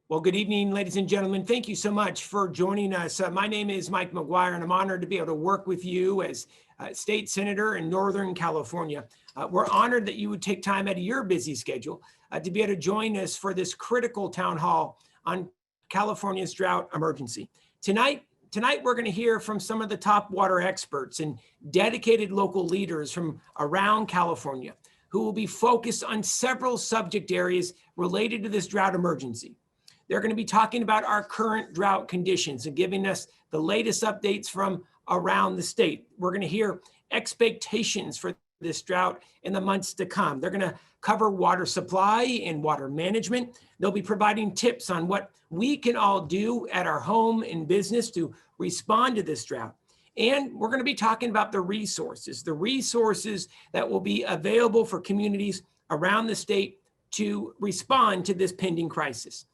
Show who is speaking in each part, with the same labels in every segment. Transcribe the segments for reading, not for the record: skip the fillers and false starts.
Speaker 1: Well, good evening, ladies and gentlemen. Thank you so much for joining us. My name is Mike McGuire, and I'm honored to be able to work with you as state senator in Northern California. We're honored that you would take time out of your busy schedule to be able to join us for this critical town hall on California's drought emergency. Tonight, we're going to hear from some of the top water experts and dedicated local leaders from around California who will be focused on several subject areas related to this drought emergency. They're going to be talking about our current drought conditions and giving us the latest updates from around the state. We're going to hear expectations for this drought in the months to come. They're going to cover water supply and water management. They'll be providing tips on what we can all do at our home and business to respond to this drought. And we're going to be talking about the resources that will be available for communities around the state to respond to this pending crisis.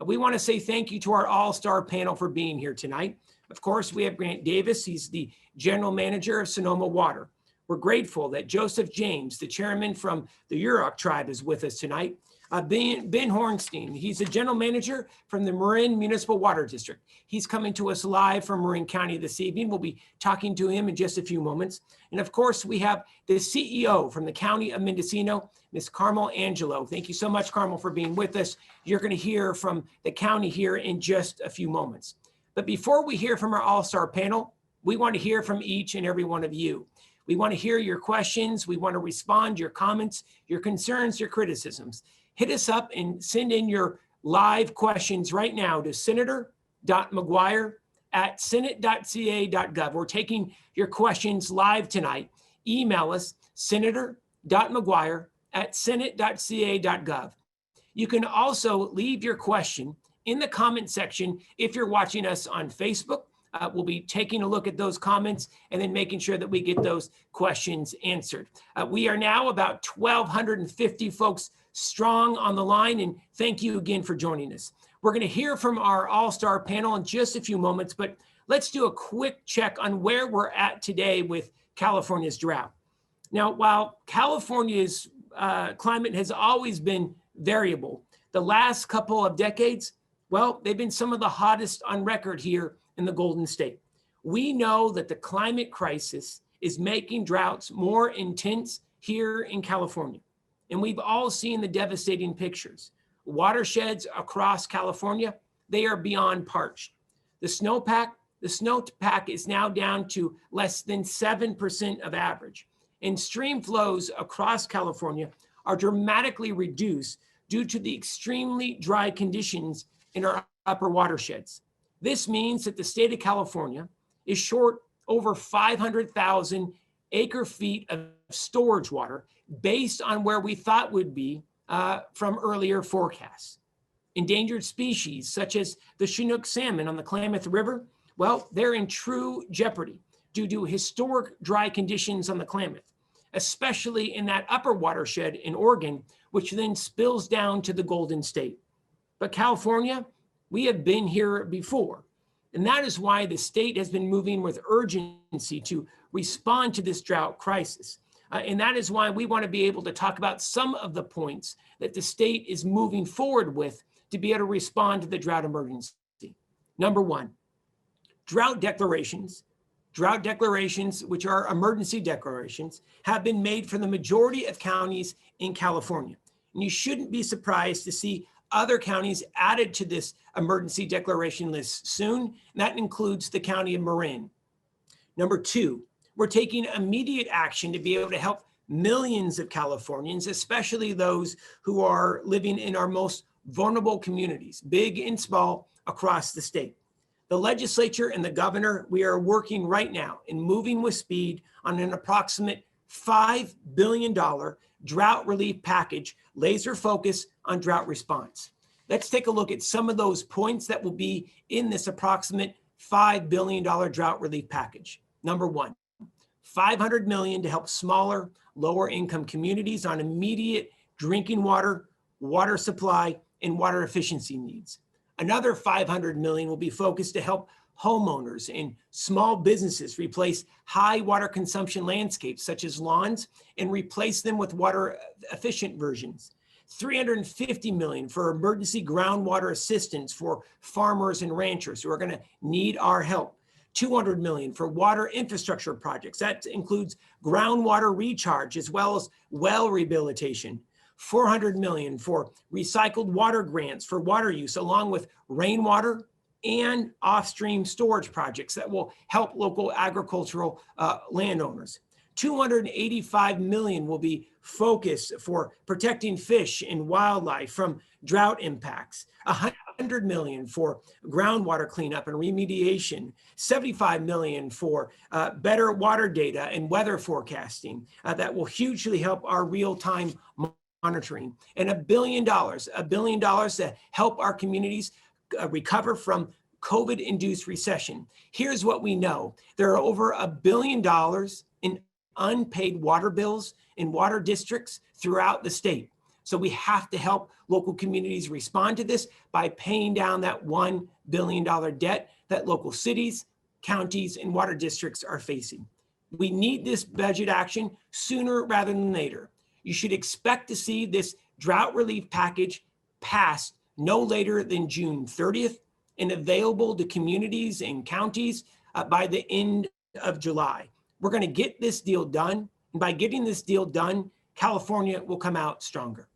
Speaker 1: We want to say thank you to our all-star panel for being here tonight. Of course, we have Grant Davis. He's the general manager of Sonoma Water. We're grateful that Joseph James, the chairman from the Yurok tribe, is with us tonight. Ben Hornstein, he's the general manager from the Marin Municipal Water District. He's coming to us live from Marin County this evening. We'll be talking to him in just a few moments. And of course, we have the CEO from the County of Mendocino, Ms. Carmel Angelo. Thank you so much, Carmel, for being with us. You're going to hear from the county here in just a few moments. But before we hear from our all-star panel, we want to hear from each and every one of you. We want to hear your questions. We want to respond, your comments, your concerns, your criticisms. Hit us up and send in your live questions right now to senator.mcguire@senate.ca.gov. We're taking your questions live tonight. Email us, senator.mcguire@senate.ca.gov. You can also leave your question in the comment section if you're watching us on Facebook. We'll be taking a look at those comments and then making sure that we get those questions answered. We are now about 1,250 folks strong on the line, and thank you again for joining us. We're going to hear from our all-star panel in just a few moments, but let's do a quick check on where we're at today with California's drought. Now, while California's climate has always been variable, the last couple of decades, well, they've been some of the hottest on record here in the Golden State. We know that the climate crisis is making droughts more intense here in California. And we've all seen the devastating pictures. Watersheds across California, they are beyond parched. The snowpack is now down to less than 7% of average. And stream flows across California are dramatically reduced due to the extremely dry conditions in our upper watersheds. This means that the state of California is short over 500,000 acre feet of storage water based on where we thought would be from earlier forecasts. Endangered species such as the Chinook salmon on the Klamath River, well, they're in true jeopardy due to historic dry conditions on the Klamath, especially in that upper watershed in Oregon, which then spills down to the Golden State. But California, we have been here before. And that is why the state has been moving with urgency to respond to this drought crisis. And that is why we want to be able to talk about some of the points that the state is moving forward with to be able to respond to the drought emergency. Number one, drought declarations, which are emergency declarations, have been made for the majority of counties in California. And you shouldn't be surprised to see other counties added to this emergency declaration list soon, and that includes the county of Marin. Number two, we're taking immediate action to be able to help millions of Californians, especially those who are living in our most vulnerable communities, big and small, across the state. The legislature and the governor, we are working right now and moving with speed on an approximate $5 billion drought relief package, laser focus on drought response. Let's take a look at some of those points that will be in this approximate $5 billion drought relief package. Number one, $500 million to help smaller, lower income communities on immediate drinking water, water supply, and water efficiency needs. Another $500 million will be focused to help homeowners and small businesses replace high water consumption landscapes such as lawns and replace them with water efficient versions. $350 million for emergency groundwater assistance for farmers and ranchers who are going to need our help. $200 million for water infrastructure projects. That includes groundwater recharge as well as well rehabilitation. $400 million for recycled water grants for water use, along with rainwater and off-stream storage projects that will help local agricultural landowners. $285 million will be focused for protecting fish and wildlife from drought impacts. $100 million for groundwater cleanup and remediation. $75 million for better water data and weather forecasting that will hugely help our real-time monitoring. And $1 billion to help our communities recover from COVID-induced recession. Here's what we know. There are over $1 billion in unpaid water bills in water districts throughout the state. So we have to help local communities respond to this by paying down that $1 billion debt that local cities, counties, and water districts are facing. We need this budget action sooner rather than later. You should expect to see this drought relief package passed no later than June 30th and available to communities and counties by the end of July. We're going to get this deal done. And by getting this deal done, California will come out stronger.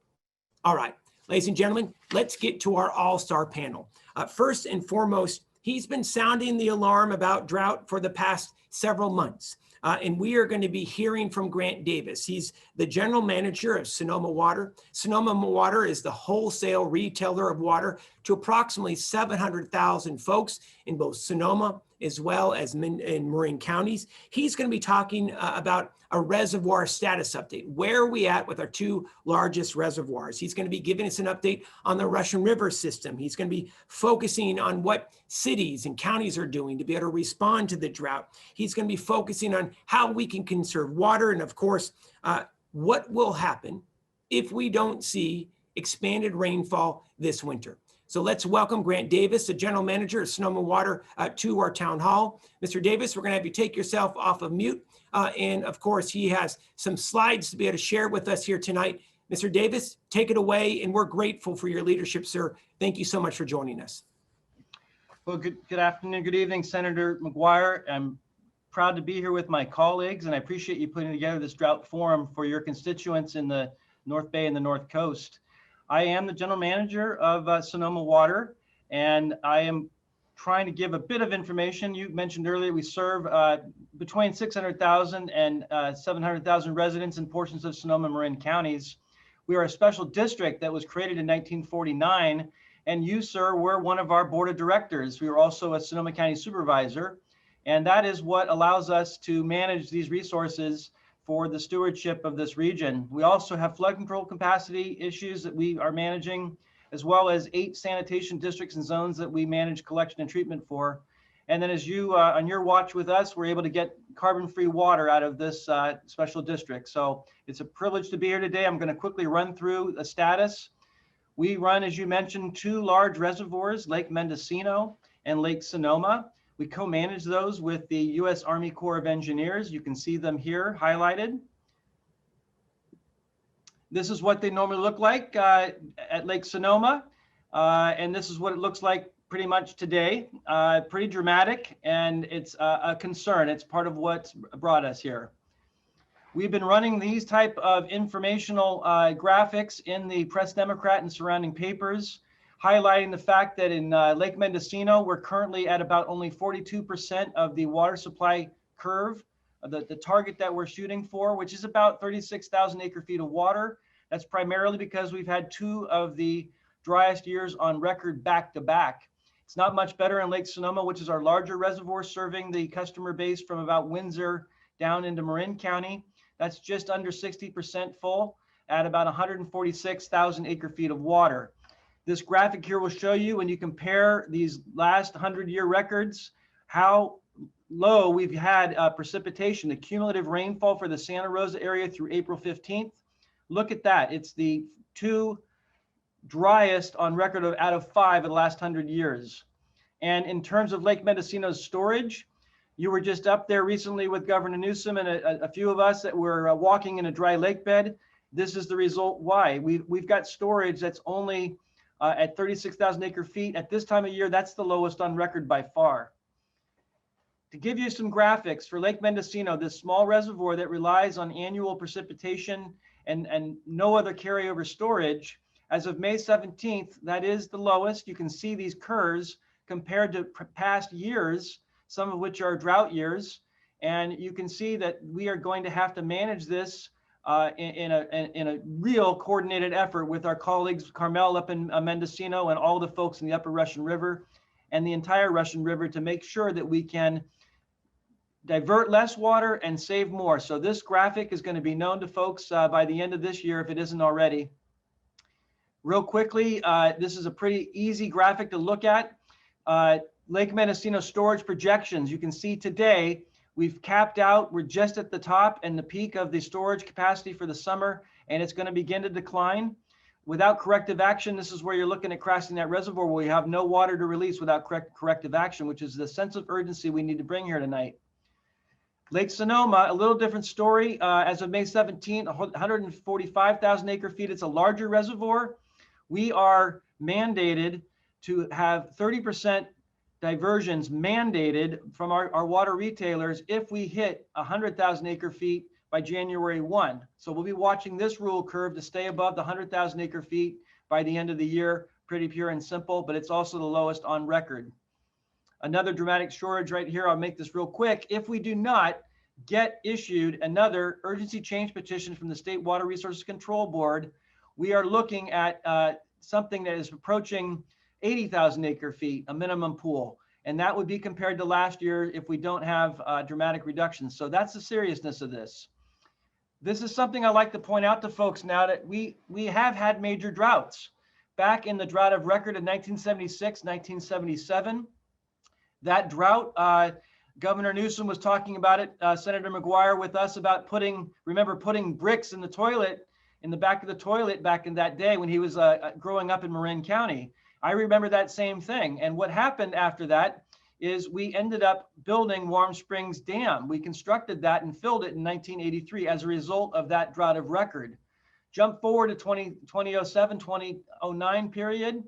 Speaker 1: All right, ladies and gentlemen, let's get to our all-star panel. First and foremost, he's been sounding the alarm about drought for the past several months. And we are going to be hearing from Grant Davis. He's the general manager of Sonoma Water. Sonoma Water is the wholesale retailer of water to approximately 700,000 folks in both Sonoma as well as in Marin counties. He's going to be talking about a reservoir status update. Where are we at with our two largest reservoirs? He's going to be giving us an update on the Russian River system. He's going to be focusing on what cities and counties are doing to be able to respond to the drought. He's going to be focusing on how we can conserve water and, of course, what will happen if we don't see expanded rainfall this winter. So let's welcome Grant Davis, the general manager of Sonoma Water, to our town hall. Mr. Davis, we're going to have you take yourself off of mute. And of course, he has some slides to be able to share with us here tonight. Mr. Davis, take it away. And we're grateful for your leadership, sir. Thank you so much for joining us.
Speaker 2: Well, good afternoon, good evening, Senator McGuire. I'm proud to be here with my colleagues, and I appreciate you putting together this drought forum for your constituents in the North Bay and the North Coast. I am the general manager of Sonoma Water, and I am trying to give a bit of information. You mentioned earlier we serve between 600,000 and 700,000 residents in portions of Sonoma and Marin counties. We are a special district that was created in 1949, and you, sir, were one of our board of directors. We were also a Sonoma County supervisor, and that is what allows us to manage these resources for the stewardship of this region. We also have flood control capacity issues that we are managing, as well as 8 sanitation districts and zones that we manage collection and treatment for. And then as you, on your watch with us, we're able to get carbon-free water out of this special district. So it's a privilege to be here today. I'm gonna quickly run through the status. We run, as you mentioned, 2 large reservoirs, Lake Mendocino and Lake Sonoma. We co-manage those with the U.S. Army Corps of Engineers. You can see them here highlighted. This is what they normally look like at Lake Sonoma. And this is what it looks like pretty much today. Pretty dramatic, and it's a concern. It's part of what's brought us here. We've been running these type of informational graphics in the Press Democrat and surrounding papers, highlighting the fact that in Lake Mendocino, we're currently at about only 42% of the water supply curve, the target that we're shooting for, which is about 36,000 acre-feet of water. That's primarily because we've had 2 of the driest years on record back-to-back. It's not much better in Lake Sonoma, which is our larger reservoir serving the customer base from about Windsor down into Marin County. That's just under 60% full at about 146,000 acre-feet of water. This graphic here will show you, when you compare these last 100-year records, how low we've had precipitation, the cumulative rainfall for the Santa Rosa area through April 15th. Look at that. It's the 2 driest on record out of 5 of the last 100 years. And in terms of Lake Mendocino's storage, you were just up there recently with Governor Newsom and a few of us that were walking in a dry lake bed. this is the result why. We've got storage that's only at 36,000 acre feet. At this time of year, that's the lowest on record by far. To give you some graphics for Lake Mendocino, this small reservoir that relies on annual precipitation and no other carryover storage, as of May 17th, that is the lowest. You can see these curves compared to past years, some of which are drought years. And you can see that we are going to have to manage this in a real coordinated effort with our colleagues, Carmel up in Mendocino, and all the folks in the upper Russian River and the entire Russian River, to make sure that we can divert less water and save more. So this graphic is going to be known to folks by the end of this year, if it isn't already. Real quickly, this is a pretty easy graphic to look at. Lake Mendocino storage projections. You can see today we've capped out. We're just at the top and the peak of the storage capacity for the summer, and it's going to begin to decline. Without corrective action, this is where you're looking at crossing that reservoir where we have no water to release without corrective action, which is the sense of urgency we need to bring here tonight. Lake Sonoma, a little different story. As of May 17th, 145,000 acre feet. It's a larger reservoir. We are mandated to have 30% diversions mandated from our water retailers if we hit 100,000 acre feet by January 1. So we'll be watching this rule curve to stay above the 100,000 acre feet by the end of the year. Pretty pure and simple, but it's also the lowest on record. Another dramatic shortage right here. I'll make this real quick. If we do not get issued another urgency change petition from the State Water Resources Control Board, we are looking at something that is approaching 80,000 acre feet, a minimum pool. And that would be compared to last year if we don't have dramatic reductions. So that's the seriousness of this. This is something I like to point out to folks now, that we have had major droughts. Back in the drought of record in 1976, 1977, that drought, Governor Newsom was talking about it, Senator McGuire with us, about putting bricks in the toilet, in the back of the toilet back in that day when he was growing up in Marin County. I remember that same thing. And what happened after that is we ended up building Warm Springs Dam. We constructed that and filled it in 1983 as a result of that drought of record. Jump forward to 2007, 2009 period.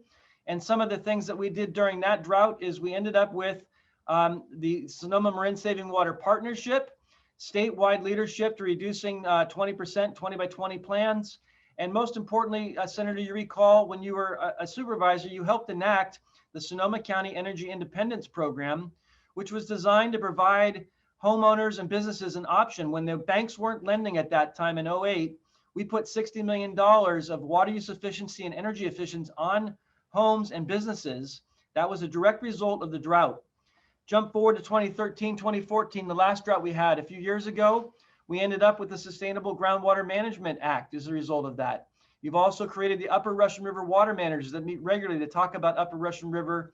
Speaker 2: And some of the things that we did during that drought is we ended up with the Sonoma Marin Saving Water Partnership, statewide leadership to reducing 20%, 20 by 20 plans. And most importantly, Senator, you recall when you were a supervisor, you helped enact the Sonoma County Energy Independence Program, which was designed to provide homeowners and businesses an option. When the banks weren't lending at that time in 2008, we put $60 million of water use efficiency and energy efficiency on homes and businesses. That was a direct result of the drought. Jump forward to 2013, 2014, the last drought we had a few years ago. We ended up with the Sustainable Groundwater Management Act as a result of that. You've also created the Upper Russian River Water Managers that meet regularly to talk about Upper Russian River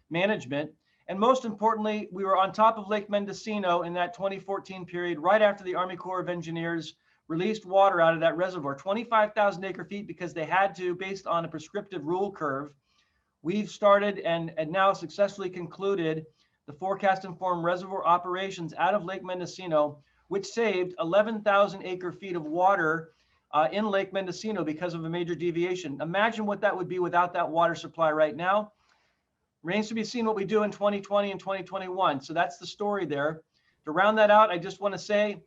Speaker 2: management. And most importantly, we were on top of Lake Mendocino in that 2014 period, right after the Army Corps of Engineers released water out of that reservoir, 25,000 acre feet, because they had to, based on a prescriptive rule curve. We've started and now successfully concluded the forecast informed reservoir operations out of Lake Mendocino, which saved 11,000 acre feet of water in Lake Mendocino because of a major deviation. Imagine what that would be without that water supply right now. Remains to be seen what we do in 2020 and 2021. So that's the story there. To round that out, I just want to say,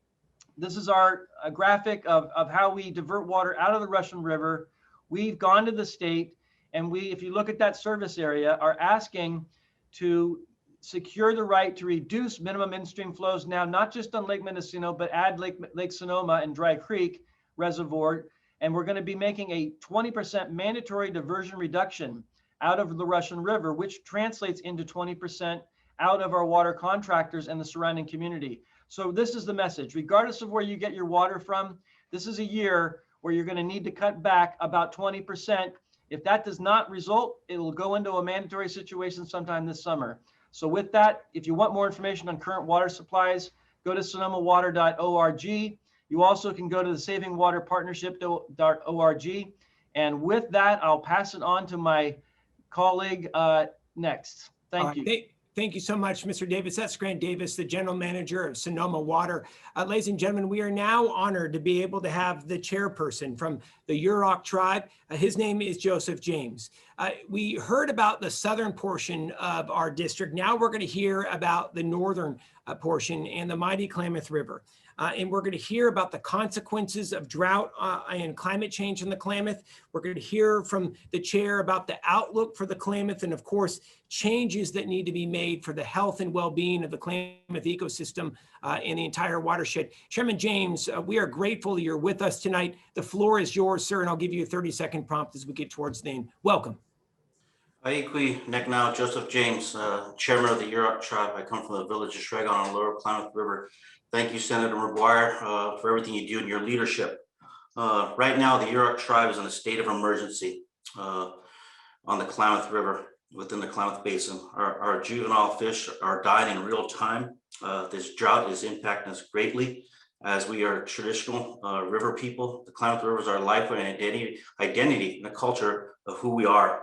Speaker 2: this is our graphic of how we divert water out of the Russian River. We've gone to the state, and we, if you look at that service area, are asking to secure the right to reduce minimum in-stream flows now, not just on Lake Mendocino, but add Lake Sonoma and Dry Creek Reservoir. And we're going to be making a 20% mandatory diversion reduction out of the Russian River, which translates into 20% out of our water contractors and the surrounding community. So this is the message. Regardless of where you get your water from, this is a year where you're going to need to cut back about 20%. If that does not result, it will go into a mandatory situation sometime this summer. So with that, if you want more information on current water supplies, go to sonomawater.org. You also can go to the savingwaterpartnership.org. And with that, I'll pass it on to my colleague next. Thank you.
Speaker 1: Thank you so much, Mr. Davis. That's Grant Davis, the General Manager of Sonoma Water. Ladies and gentlemen, we are now honored to be able to have the chairperson from the Yurok tribe. His name is Joseph James. We heard about the southern portion of our district. Now we're going to hear about the northern portion and the mighty Klamath River. And we're going to hear about the consequences of drought and climate change in the Klamath. We're going to hear from the chair about the outlook for the Klamath and, of course, changes that need to be made for the health and well-being of the Klamath ecosystem and the entire watershed. Chairman James, we are grateful that you're with us tonight. The floor is yours, sir, and I'll give you a 30-second prompt as we get towards the end. Welcome.
Speaker 3: Aikwi Neknau, Joseph James, Chairman of the Yurok tribe. I come from the village of Shregon on the lower Klamath River. Thank you, Senator McGuire, for everything you do in your leadership. Right now, the Yurok tribe is in a state of emergency on the Klamath River within the Klamath Basin. Our juvenile fish are dying in real time. This drought is impacting us greatly as we are traditional river people. The Klamath River is our life and identity and the culture of who we are.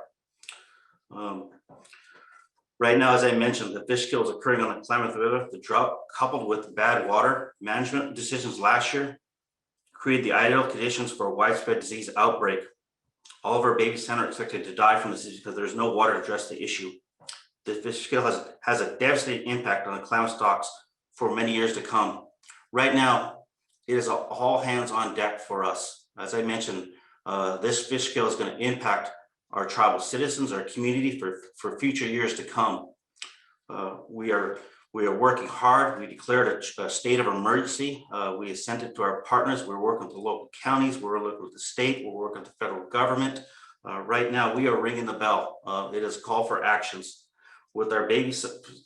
Speaker 3: Right now, as I mentioned, the fish kill is occurring on the Klamath River. The drought, coupled with bad water management decisions last year, created the ideal conditions for a widespread disease outbreak. All of our baby salmon are expected to die from this because there's no water to address the issue. The fish kill has a devastating impact on the Klamath stocks for many years to come. Right now, it is all hands on deck for us. As I mentioned, this fish kill is going to impact our tribal citizens, our community for future years to come. We are working hard. We declared a state of emergency. We sent it to our partners. We're working with the local counties. We're working with the state. We're working with the federal government. Right now, we are ringing the bell. It is call for actions. With our baby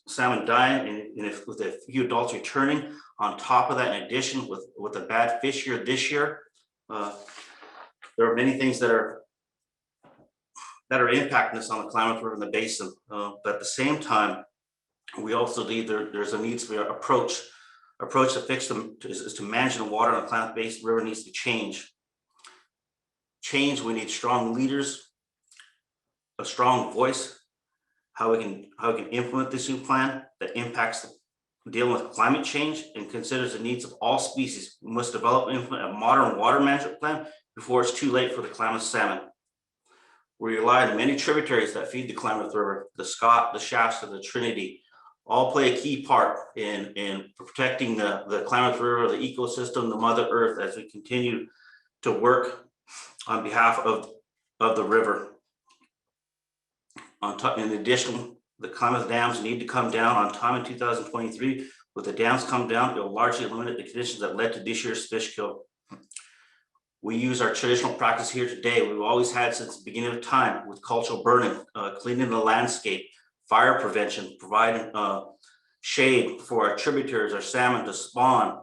Speaker 3: salmon dying and with a few adults returning, on top of that, in addition, with a bad fish year this year, there are many things that are impacting us on the Klamath River and the basin. But at the same time, we also need there's a need for approach to fix them is to manage the water on the Klamath Basin River needs to change. We need strong leaders, a strong voice, how we can implement this new plan that impacts dealing with climate change and considers the needs of all species. We must develop and implement a modern water management plan before it's too late for the Klamath salmon. We rely on many tributaries that feed the Klamath River, the Scott, the Shasta, the Trinity, all play a key part in protecting the Klamath River, the ecosystem, the Mother Earth, as we continue to work on behalf of the river. In addition, the Klamath dams need to come down on time in 2023. With the dams come down, it will largely eliminate the conditions that led to this year's fish kill. We use our traditional practice here today. We've always had since the beginning of time with cultural burning, cleaning the landscape, fire prevention, providing shade for our tributaries, our salmon to spawn.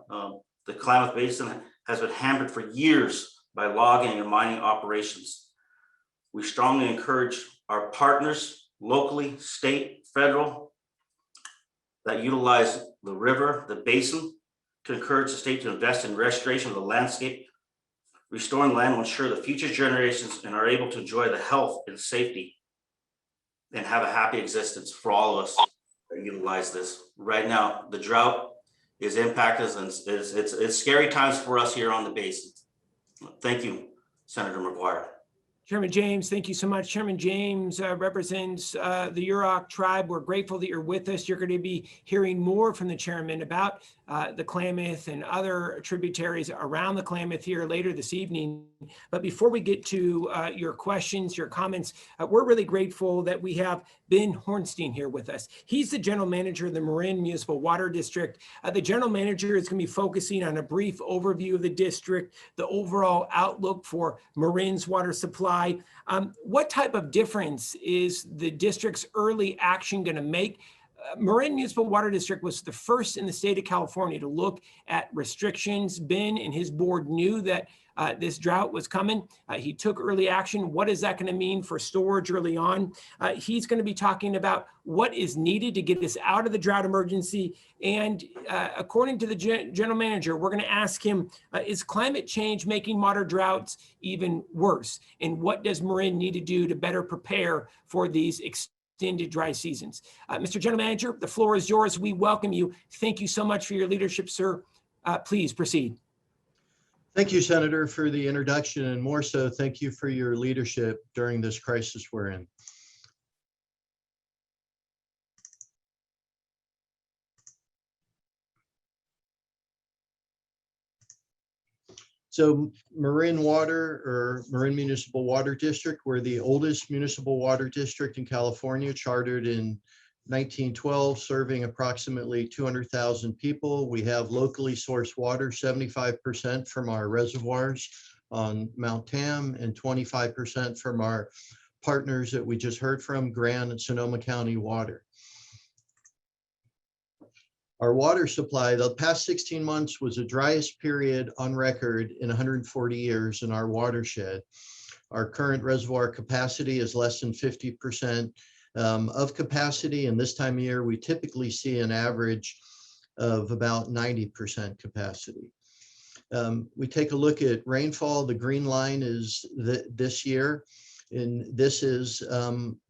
Speaker 3: The Klamath Basin has been hampered for years by logging and mining operations. We strongly encourage our partners, locally, state, federal, that utilize the river, the basin, to encourage the state to invest in restoration of the landscape. Restoring land will ensure the future generations and are able to enjoy the health and safety and have a happy existence for all of us that utilize this. Right now, the drought is impacting us, and it's scary times for us here on the basin. Thank you, Senator McGuire.
Speaker 1: Chairman James, thank you so much. Chairman James represents the Yurok tribe. We're grateful that you're with us. You're going to be hearing more from the chairman about the Klamath and other tributaries around the Klamath here later this evening. But before we get to your questions, your comments, we're really grateful that we have Ben Hornstein here with us. He's the general manager of the Marin Municipal Water District. The general manager is going to be focusing on a brief overview of the district, the overall outlook for Marin's water supply. What type of difference is the district's early action going to make? Marin Municipal Water District was the first in the state of California to look at restrictions. Ben and his board knew that this drought was coming. He took early action. What is that going to mean for storage early on? He's going to be talking about what is needed to get us out of the drought emergency. And according to the general manager, we're going to ask him, is climate change making water droughts even worse? And what does Marin need to do to better prepare for these extended extended dry seasons. Mr. General Manager, the floor is yours. We welcome you. Thank you so much for your leadership, sir. Please proceed.
Speaker 4: Thank you, Senator, for the introduction, and more so, thank you for your leadership during this crisis we're in. So Marin Water, or Marin Municipal Water District, we're the oldest municipal water district in California, chartered in 1912, serving approximately 200,000 people. We have locally sourced water, 75% from our reservoirs on Mount Tam and 25% from our partners that we just heard from, Grand and Sonoma County Water. Our water supply, the past 16 months was the driest period on record in 140 years in our watershed. Our current reservoir capacity is less than 50% of capacity, and this time of year we typically see an average of about 90% capacity. We take a look at rainfall. The green line is this year, and this is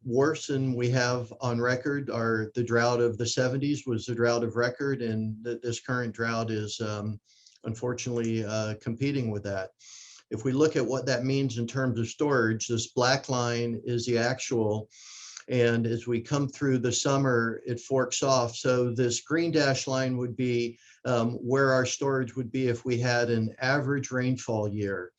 Speaker 4: worse than we have on record. The drought of the 70s was the drought of record, and this current drought is unfortunately competing with that. If we look at what that means in terms of storage, this black line is the actual, and as we come through the summer, it forks off. So this green dash line would be where our storage would be if we had an average rainfall year.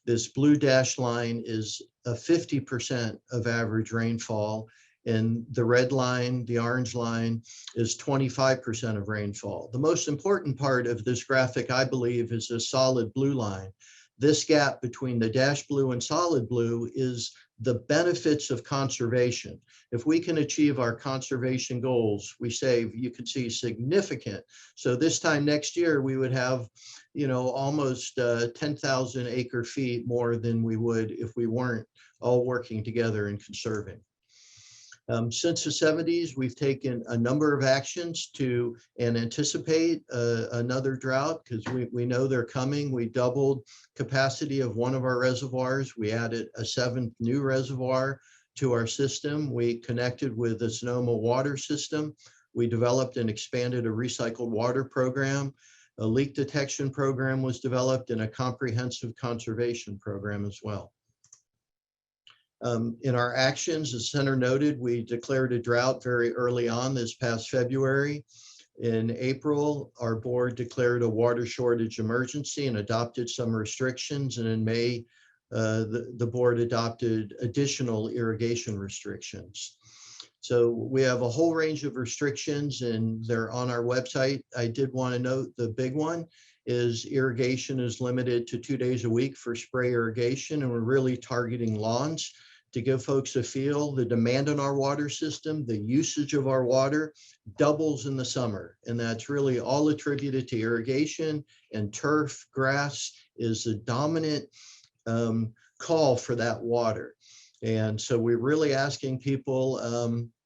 Speaker 4: This blue dash line is a 50% of average rainfall, and the red line, the orange line, is 25% of rainfall. The most important part of this graphic, I believe, is the solid blue line. This gap between the dash blue and solid blue is the benefits of conservation. If we can achieve our conservation goals, we save, you can see, significant. So this time next year, we would have, almost 10,000 acre feet more than we would if we weren't all working together and conserving. Since the 70s, we've taken a number of actions to anticipate another drought, because we know they're coming. We doubled capacity of one of our reservoirs. We added a 7th new reservoir to our system. We connected with the Sonoma water system. We developed and expanded a recycled water program. A leak detection program was developed, and a comprehensive conservation program as well. In our actions, as Senator noted, we declared a drought very early on this past February. In April, our board declared a water shortage emergency and adopted some restrictions. And in May, the board adopted additional irrigation restrictions. So we have a whole range of restrictions, and they're on our website. I did want to note the big one is irrigation is limited to 2 days a week for spray irrigation, and we're really targeting lawns. To give folks a feel, the demand on our water system, the usage of our water doubles in the summer, and that's really all attributed to irrigation, and turf grass is the dominant call for that water. And so we're really asking people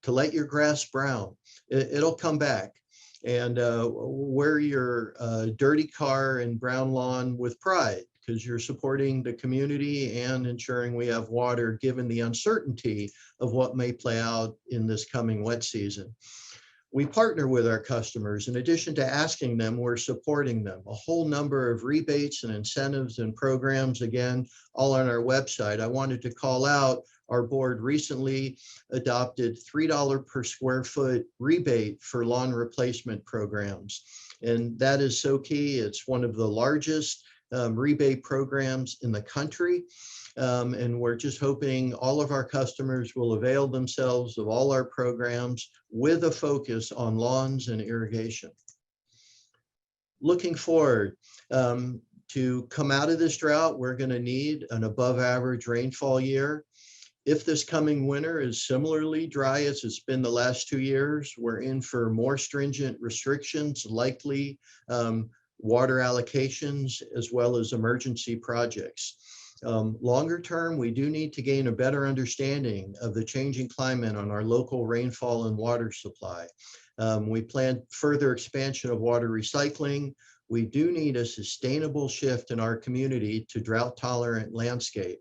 Speaker 4: to let your grass brown. It'll come back. And wear your dirty car and brown lawn with pride, because you're supporting the community and ensuring we have water given the uncertainty of what may play out in this coming wet season. We partner with our customers. In addition to asking them, we're supporting them. A whole number of rebates and incentives and programs, again, all on our website. I wanted to call out, our board recently adopted $3 per square foot rebate for lawn replacement programs. And that is so key. It's one of the largest rebate programs in the country. And we're just hoping all of our customers will avail themselves of all our programs with a focus on lawns and irrigation. Looking forward, to come out of this drought, we're going to need an above average rainfall year. If this coming winter is similarly dry as it's been the last 2 years, we're in for more stringent restrictions, likely water allocations, as well as emergency projects. Longer term, we do need to gain a better understanding of the changing climate on our local rainfall and water supply. We plan further expansion of water recycling. We do need a sustainable shift in our community to drought tolerant landscape.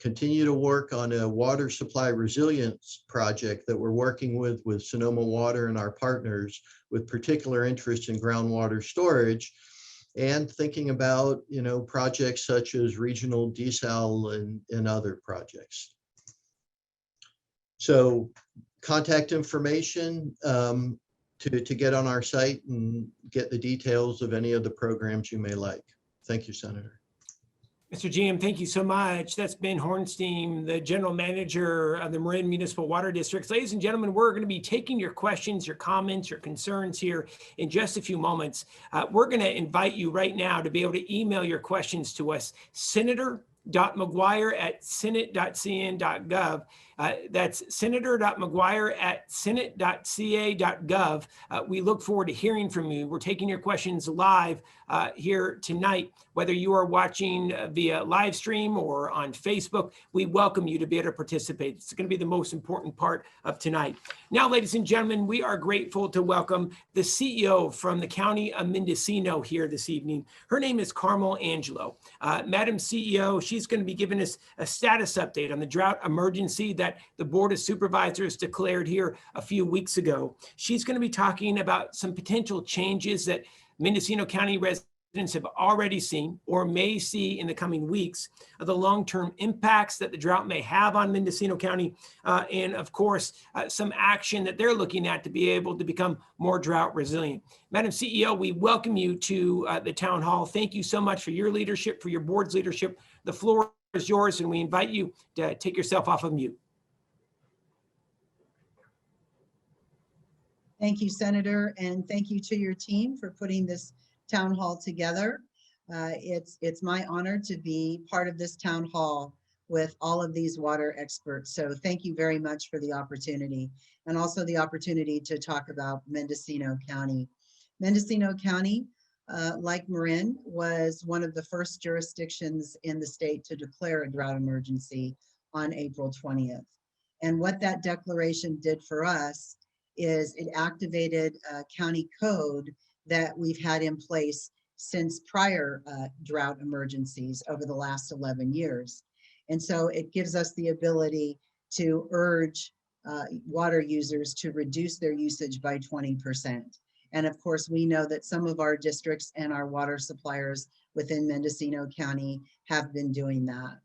Speaker 4: continue to work on a water supply resilience project that we're working with Sonoma Water and our partners, with particular interest in groundwater storage, and thinking about, projects such as regional desal and other projects. So contact information to get on our site and get the details of any of the programs you may like. Thank you, Senator.
Speaker 1: Mr. GM, thank you so much. That's Ben Hornstein, the General Manager of the Marin Municipal Water Districts. Ladies and gentlemen, we're going to be taking your questions, your comments, your concerns here in just a few moments. We're going to invite you right now to be able to email your questions to us, senator.mcguire@senate.cn.gov. That's senator.mcguire@senate.ca.gov. We look forward to hearing from you. We're taking your questions live here tonight, whether you are watching via live stream or on Facebook. We welcome you to be able to participate. It's going to be the most important part of tonight. Now, ladies and gentlemen, we are grateful to welcome the CEO from the County of Mendocino here this evening. Her name is Carmel Angelo. Madam CEO, she's going to be giving us a status update on the drought emergency that the Board of Supervisors declared here a few weeks ago. She's going to be talking about some potential changes that Mendocino County residents have already seen or may see in the coming weeks, of the long-term impacts that the drought may have on Mendocino County, and of course, some action that they're looking at to be able to become more drought resilient. Madam CEO, we welcome you to the town hall. Thank you so much for your leadership, for your board's leadership. The floor is yours, and we invite you to take yourself off of mute.
Speaker 5: Thank you, Senator, and thank you to your team for putting this town hall together. It's my honor to be part of this town hall with all of these water experts. So thank you very much for the opportunity, and also the opportunity to talk about Mendocino County. Mendocino County, like Marin, was one of the first jurisdictions in the state to declare a drought emergency on April 20th. And what that declaration did for us is it activated a county code that we've had in place since prior drought emergencies over the last 11 years. And so it gives us the ability to urge water users to reduce their usage by 20%. And of course, we know that some of our districts and our water suppliers within Mendocino County have been doing that.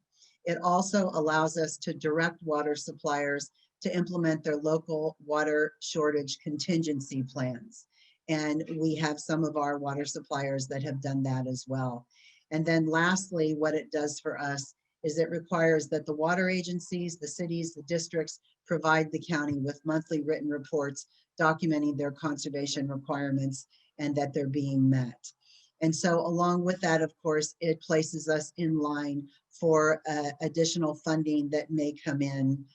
Speaker 5: It also allows us to direct water suppliers to implement their local water shortage contingency plans. And we have some of our water suppliers that have done that as well. And then lastly, what it does for us is it requires that the water agencies, the cities, the districts provide the county with monthly written reports documenting their conservation requirements and that they're being met. And so along with that, of course, it places us in line for additional funding that may come in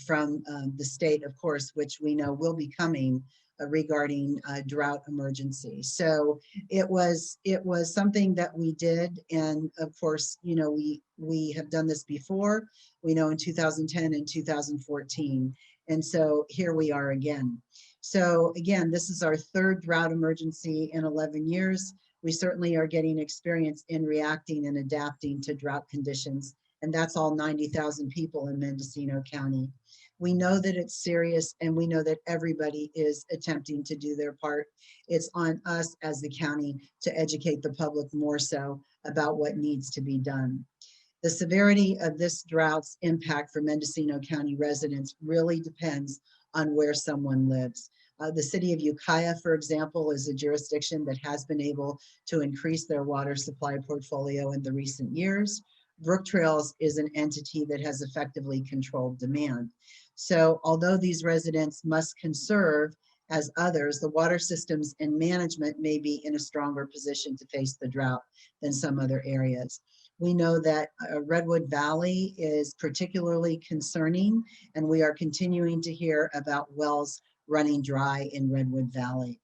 Speaker 5: from the state, of course, which we know will be coming regarding drought emergency. So it was something that we did, and of course, you know, we have done this before. We know in 2010 and 2014, and so here we are again. So again, this is our third drought emergency in 11 years. We certainly are getting experience in reacting and adapting to drought conditions, and that's all 90,000 people in Mendocino County. We know that it's serious, and we know that everybody is attempting to do their part. It's on us as the county to educate the public more so about what needs to be done. The severity of this drought's impact for Mendocino County residents really depends on where someone lives. The city of Ukiah, for example, is a jurisdiction that has been able to increase their water supply portfolio in the recent years. Brook Trails is an entity that has effectively controlled demand. So although these residents must conserve as others, the water systems and management may be in a stronger position to face the drought than some other areas. We know that Redwood Valley is particularly concerning, and we are continuing to hear about wells running dry in Redwood Valley.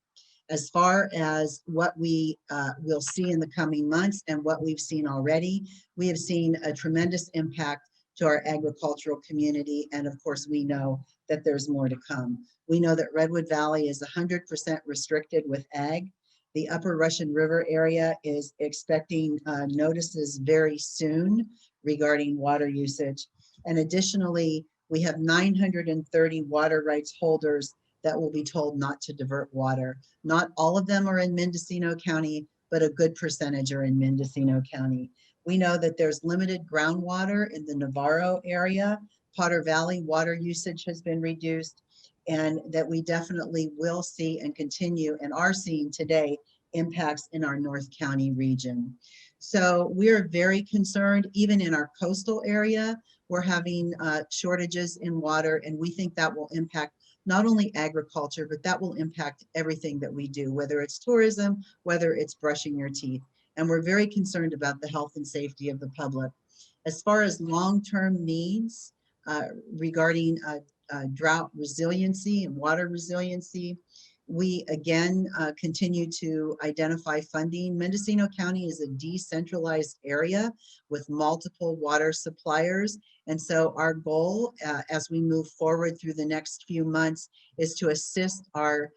Speaker 5: As far as what we will see in the coming months and what we've seen already, we have seen a tremendous impact to our agricultural community. And of course, we know that there's more to come. We know that Redwood Valley is 100% restricted with ag. The Upper Russian River area is expecting notices very soon regarding water usage. And additionally, we have 930 water rights holders that will be told not to divert water. Not all of them are in Mendocino County, but a good percentage are in Mendocino County. We know that there's limited groundwater in the Navarro area. Potter Valley water usage has been reduced, and that we definitely will see and continue and are seeing today impacts in our North County region. So we're very concerned. Even in our coastal area, we're having shortages in water, and we think that will impact not only agriculture, but that will impact everything that we do, whether it's tourism, whether it's brushing your teeth. And we're very concerned about the health and safety of the public. As far as long-term needs regarding drought resiliency and water resiliency, we again continue to identify funding. Mendocino County is a decentralized area with multiple water suppliers. And so our goal as we move forward through the next few months is to assist our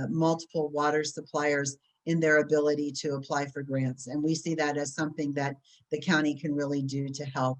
Speaker 5: multiple water suppliers in their ability to apply for grants. And we see that as something that the county can really do to help.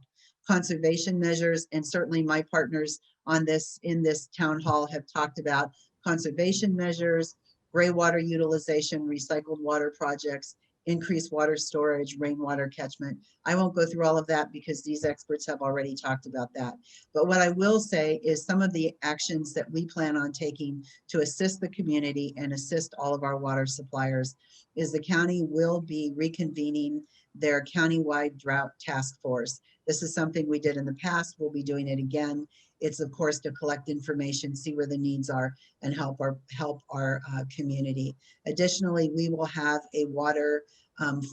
Speaker 5: Conservation measures, and certainly my partners on this in this town hall have talked about conservation measures, gray water utilization, recycled water projects, increased water storage, rainwater catchment. I won't go through all of that because these experts have already talked about that. But what I will say is some of the actions that we plan on taking to assist the community and assist all of our water suppliers is the county will be reconvening their countywide drought task force. This is something we did in the past. We'll be doing it again. It's of course to collect information, see where the needs are, and help our community. Additionally, we will have a water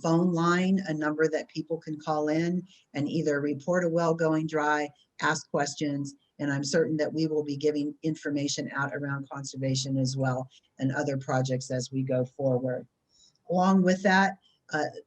Speaker 5: phone line, a number that people can call in and either report a well going dry, ask questions, and I'm certain that we will be giving information out around conservation as well and other projects as we go forward. Along with that,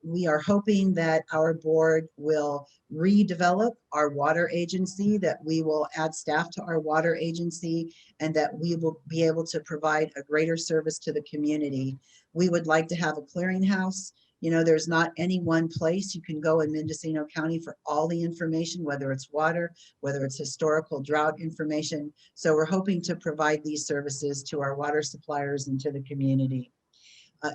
Speaker 5: we are hoping that our board will redevelop our water agency, that we will add staff to our water agency, and that we will be able to provide a greater service to the community. We would like to have a clearinghouse. You know, there's not any one place you can go in Mendocino County for all the information, whether it's water, whether it's historical drought information. So we're hoping to provide these services to our water suppliers and to the community.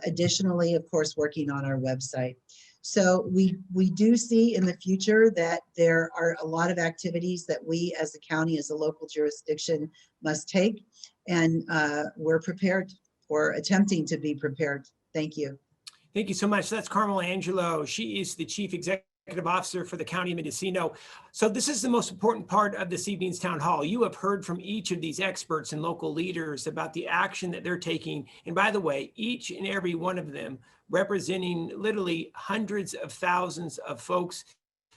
Speaker 5: Additionally, of course, working on our website. So we do see in the future that there are a lot of activities that we as a county, as a local jurisdiction must take, and we're prepared or attempting to be prepared. Thank you.
Speaker 1: Thank you so much. That's Carmel Angelo. She is the Chief Executive Officer for the County of Mendocino. So this is the most important part of this evening's town hall. You have heard from each of these experts and local leaders about the action that they're taking. And by the way, each and every one of them representing literally hundreds of thousands of folks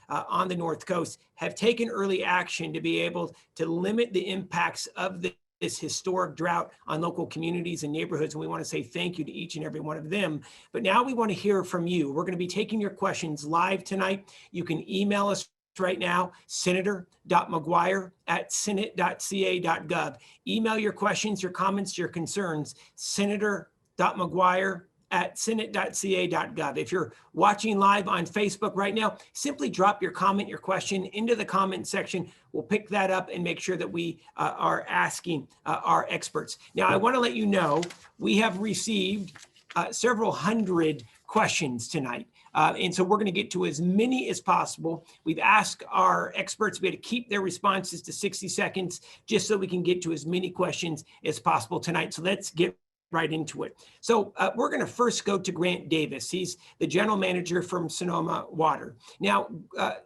Speaker 1: on the North Coast have taken early action to be able to limit the impacts of this historic drought on local communities and neighborhoods. And we want to say thank you to each and every one of them. But now we want to hear from you. We're going to be taking your questions live tonight. You can email us right now, senator.mcguire@senate.ca.gov. Email your questions, your comments, your concerns, senator.mcguire@senate.ca.gov. If you're watching live on Facebook right now, simply drop your comment, your question into the comment section. We'll pick that up and make sure that we are asking our experts. Now, I want to let you know, we have received several hundred questions tonight. And so we're going to get to as many as possible. We've asked our experts to keep their responses to 60 seconds, just so we can get to as many questions as possible tonight. So let's get right into it. So we're going to first go to Grant Davis. He's the general manager from Sonoma Water. Now,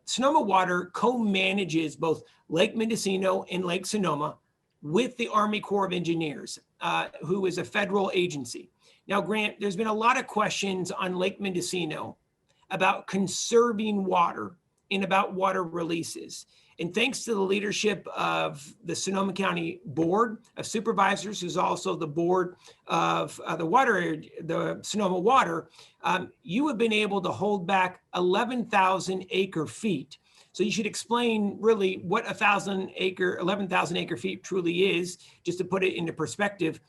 Speaker 1: Sonoma Water co-manages both Lake Mendocino and Lake Sonoma with the Army Corps of Engineers, who is a federal agency. Now, Grant, there's been a lot of questions on Lake Mendocino about conserving water and about water releases. And thanks to the leadership of the Sonoma County Board of Supervisors, who's also the board of the Sonoma Water, you have been able to hold back 11,000 acre feet. So you should explain really what 11,000 acre feet truly is, just to put it into perspective,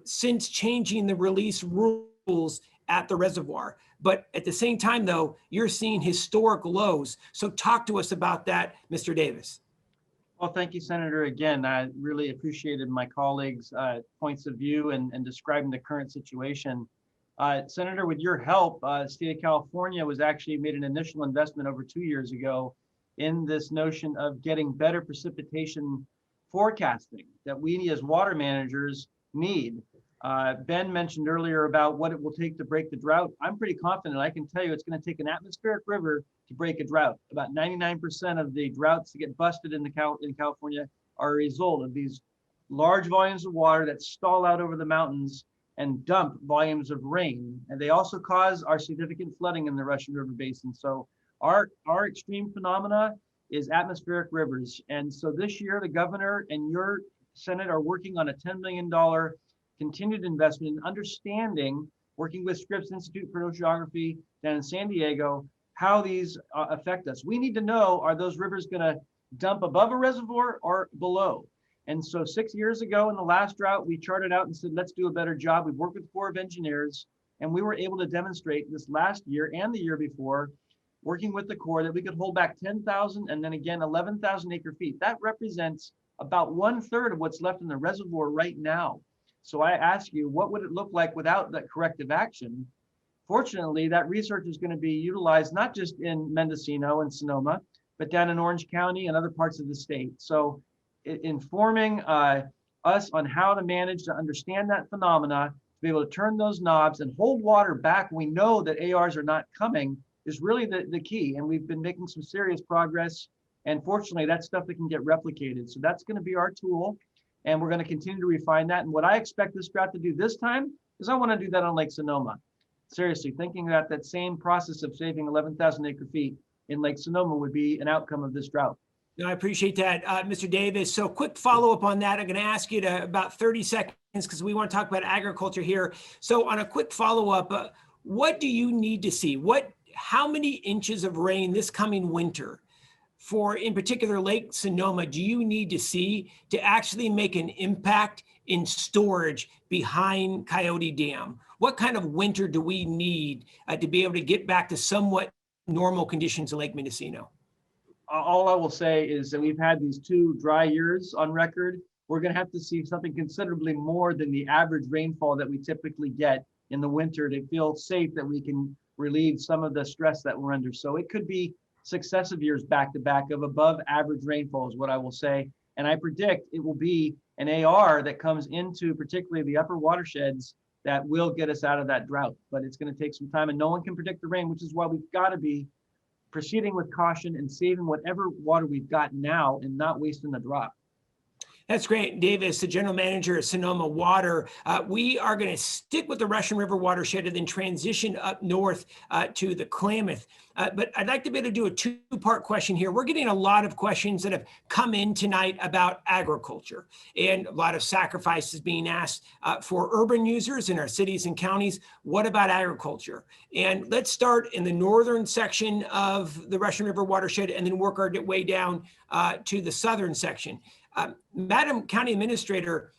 Speaker 1: since changing the release rules at the reservoir. But at the same time, though, you're seeing historic lows. So talk to us about that, Mr. Davis.
Speaker 2: Well, thank you, Senator. Again, I really appreciated my colleagues' points of view and describing the current situation. Senator, with your help, the state of California was actually made an initial investment over 2 years ago in this notion of getting better precipitation forecasting that we as water managers need. Ben mentioned earlier about what it will take to break the drought. I'm pretty confident I can tell you it's going to take an atmospheric river to break a drought. About 99% of the droughts that get busted in California are a result of these large volumes of water that stall out over the mountains and dump volumes of rain. And they also cause our significant flooding in the Russian River Basin. So our extreme phenomena is atmospheric rivers. And so this year, the governor and your Senate are working on a $10 million continued investment in understanding, working with Scripps Institute for Oceanography down in San Diego, how these affect us. We need to know, are those rivers going to dump above a reservoir or below? And so 6 years ago in the last drought, we charted out and said, let's do a better job. We've worked with the Corps of Engineers, and we were able to demonstrate this last year and the year before, working with the Corps, that we could hold back 10,000 and then again 11,000 acre feet. That represents about 1/3 of what's left in the reservoir right now. So I ask you, what would it look like without that corrective action? Fortunately, that research is going to be utilized not just in Mendocino and Sonoma, but down in Orange County and other parts of the state. So informing us on how to manage to understand that phenomena, to be able to turn those knobs and hold water back when we know that ARs are not coming is really the key. And we've been making some serious progress. And fortunately, that's stuff that can get replicated. So that's going to be our tool. And we're going to continue to refine that. And what I expect this drought to do this time is I want to do that on Lake Sonoma. Seriously, thinking that that same process of saving 11,000 acre feet in Lake Sonoma would be an outcome of this drought.
Speaker 1: No, I appreciate that, Mr. Davis. So quick follow-up on that. I'm going to ask you to about 30 seconds because we want to talk about agriculture here. So on a quick follow-up, what do you need to see? How many inches of rain this coming winter for, in particular, Lake Sonoma, do you need to see to actually make an impact in storage behind Coyote Dam? What kind of winter do we need to be able to get back to somewhat normal conditions in Lake Mendocino?
Speaker 2: All I will say is that we've had these 2 dry years on record. We're going to have to see something considerably more than the average rainfall that we typically get in the winter to feel safe that we can relieve some of the stress that we're under. So it could be successive years back to back of above average rainfall is what I will say. And I predict it will be an AR that comes into particularly the upper watersheds that will get us out of that drought. But it's going to take some time and no one can predict the rain, which is why we've got to be proceeding with caution and saving whatever water we've got now and not wasting the drop.
Speaker 1: That's great. Davis, the general manager at Sonoma Water. We are going to stick with the Russian River watershed and then transition up north to the Klamath. But I'd like to be able to do a 2-part question here. We're getting a lot of questions that have come in tonight about agriculture and a lot of sacrifices being asked for urban users in our cities and counties. What about agriculture? And let's start in the northern section of the Russian River watershed and then work our way down to the southern section. Madam County Administrator,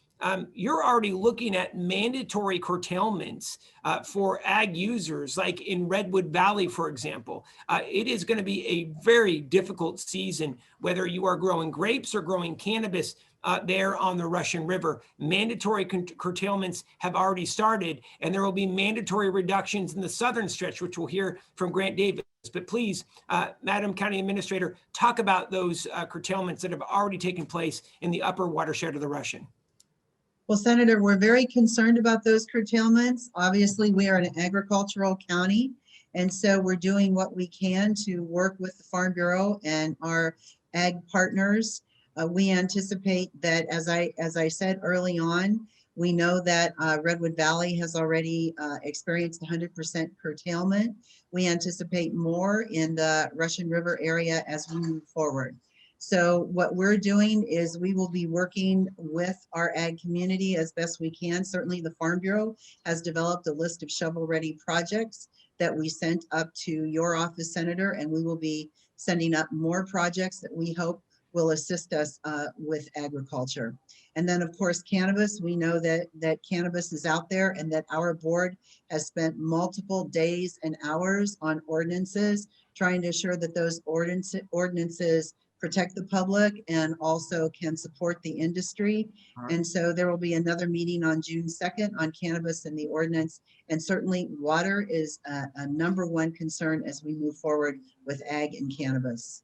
Speaker 1: you're already looking at mandatory curtailments for ag users, like in Redwood Valley, for example. It is going to be a very difficult season, whether you are growing grapes or growing cannabis there on the Russian River. Mandatory curtailments have already started, and there will be mandatory reductions in the southern stretch, which we'll hear from Grant Davis. But please, Madam County Administrator, talk about those curtailments that have already taken place in the upper watershed of the Russian.
Speaker 5: Well, Senator, we're very concerned about those curtailments. Obviously, we are an agricultural county, and so we're doing what we can to work with the Farm Bureau and our ag partners. We anticipate that, as I said early on, we know that Redwood Valley has already experienced 100% curtailment. We anticipate more in the Russian River area as we move forward. So what we're doing is we will be working with our ag community as best we can. Certainly the Farm Bureau has developed a list of shovel-ready projects that we sent up to your office, Senator, and we will be sending up more projects that we hope will assist us with agriculture. And then, of course, cannabis. We know that cannabis is out there and that our board has spent multiple days and hours on ordinances, trying to ensure that those ordinances protect the public and also can support the industry. And so there will be another meeting on June 2nd on cannabis and the ordinance. And certainly water is a number one concern as we move forward with ag and cannabis.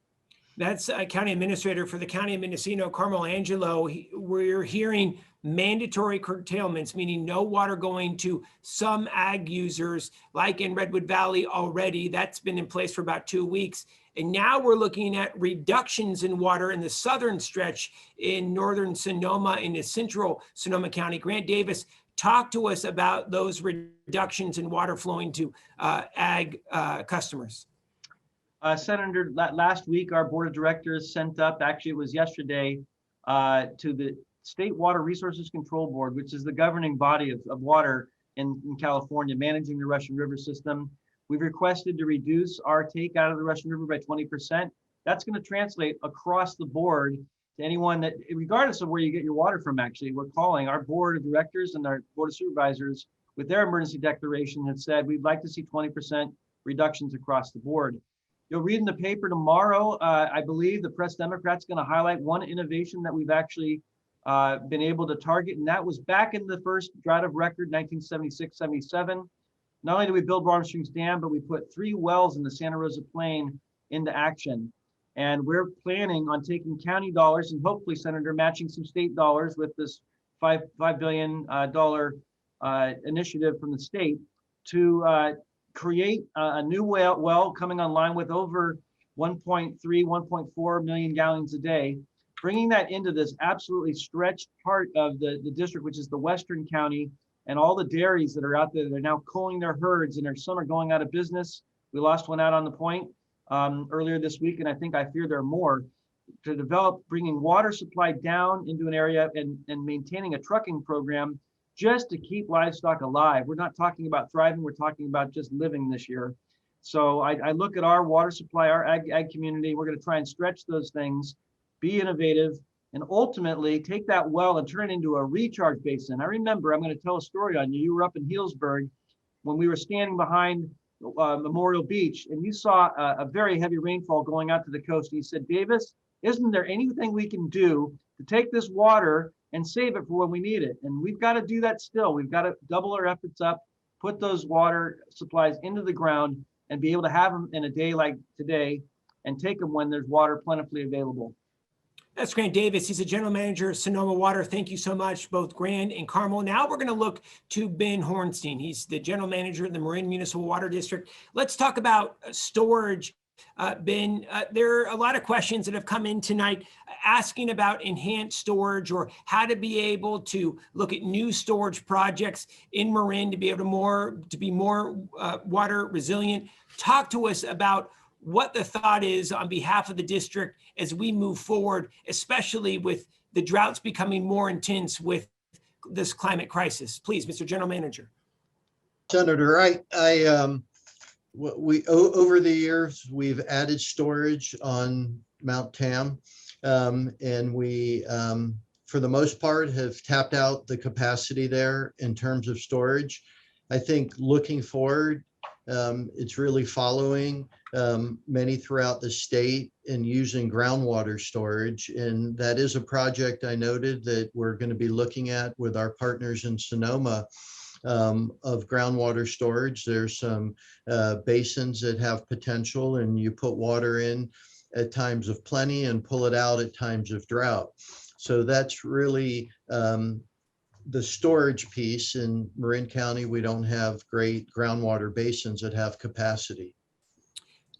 Speaker 1: That's County Administrator for the County of Mendocino, Carmel Angelo. We're hearing mandatory curtailments, meaning no water going to some ag users, like in Redwood Valley already. That's been in place for about 2 weeks. And now we're looking at reductions in water in the southern stretch in northern Sonoma, in the central Sonoma County. Grant Davis, talk to us about those reductions in water flowing to ag customers.
Speaker 2: Senator, last week, our board of directors sent up, actually it was yesterday, to the State Water Resources Control Board, which is the governing body of water in California, managing the Russian River system. We've requested to reduce our take out of the Russian River by 20%. That's going to translate across the board to anyone that, regardless of where you get your water from, actually, we're calling our board of directors and our board of supervisors with their emergency declaration have said, we'd like to see 20% reductions across the board. You'll read in the paper tomorrow, I believe the Press Democrat's going to highlight one innovation that we've actually been able to target, and that was back in the first drought of record, 1976-77. Not only did we build Warm Springs Dam, but we put 3 wells in the Santa Rosa Plain into action. And we're planning on taking county dollars and hopefully, Senator, matching some state dollars with this $5 billion initiative from the state to create a new well coming online with over 1.3, 1.4 million gallons a day, bringing that into this absolutely stretched part of the district, which is the western county, and all the dairies that are out there that are now culling their herds, and some are going out of business. We lost one out on the point earlier this week, and I fear there are more, to develop bringing water supply down into an area and maintaining a trucking program just to keep livestock alive. We're not talking about thriving, we're talking about just living this year. So I look at our water supply, our ag community, we're gonna try and stretch those things, be innovative, and ultimately take that well and turn it into a recharge basin. I remember, I'm gonna tell a story on you. You were up in Healdsburg when we were standing behind Memorial Beach, and you saw a very heavy rainfall going out to the coast. And you said, Davis, isn't there anything we can do to take this water and save it for when we need it? And we've got to do that still. We've got to double our efforts up, put those water supplies into the ground, and be able to have them in a day like today and take them when there's water plentifully available.
Speaker 1: That's Grant Davis. He's a general manager of Sonoma Water. Thank you so much, both Grant and Carmel. Now we're going to look to Ben Hornstein. He's the general manager of the Marin Municipal Water District. Let's talk about storage. Ben, there are a lot of questions that have come in tonight asking about enhanced storage or how to be able to look at new storage projects in Marin to be able to be more water resilient. Talk to us about what the thought is on behalf of the district as we move forward, especially with the droughts becoming more intense with this climate crisis. Please, Mr. General Manager.
Speaker 4: Senator, over the years, we've added storage on Mount Tam, and we, for the most part, have tapped out the capacity there in terms of storage. I think looking forward, it's really following many throughout the state and using groundwater storage. And that is a project I noted that we're going to be looking at with our partners in Sonoma of groundwater storage. There's some basins that have potential, and you put water in at times of plenty and pull it out at times of drought. So that's really the storage piece. In Marin County, we don't have great groundwater basins that have capacity.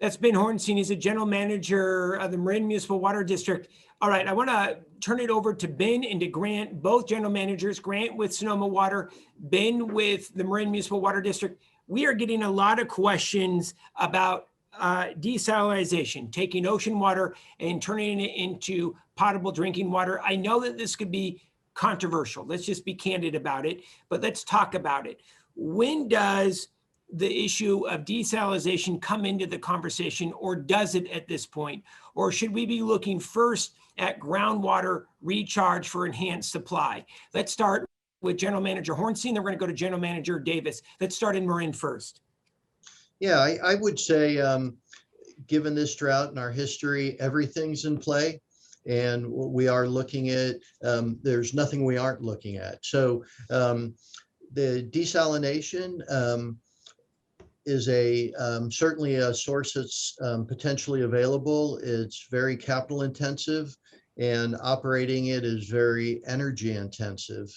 Speaker 1: That's Ben Hornstein. He's a general manager of the Marin Municipal Water District. All right, I want to turn it over to Ben and to Grant, both general managers, Grant with Sonoma Water, Ben with the Marin Municipal Water District. We are getting a lot of questions about desalinization, taking ocean water and turning it into potable drinking water. I know that this could be controversial. Let's just be candid about it, but let's talk about it. When does the issue of desalinization come into the conversation, or does it at this point? Or should we be looking first at groundwater recharge for enhanced supply. Let's start with General Manager Hornstein, then we're going to go to General Manager Davis. Let's start in Marin first.
Speaker 4: Yeah, I would say, given this drought in our history, everything's in play. And we are looking at, there's nothing we aren't looking at. So the desalination is certainly a source that's potentially available. It's very capital intensive, and operating it is very energy intensive.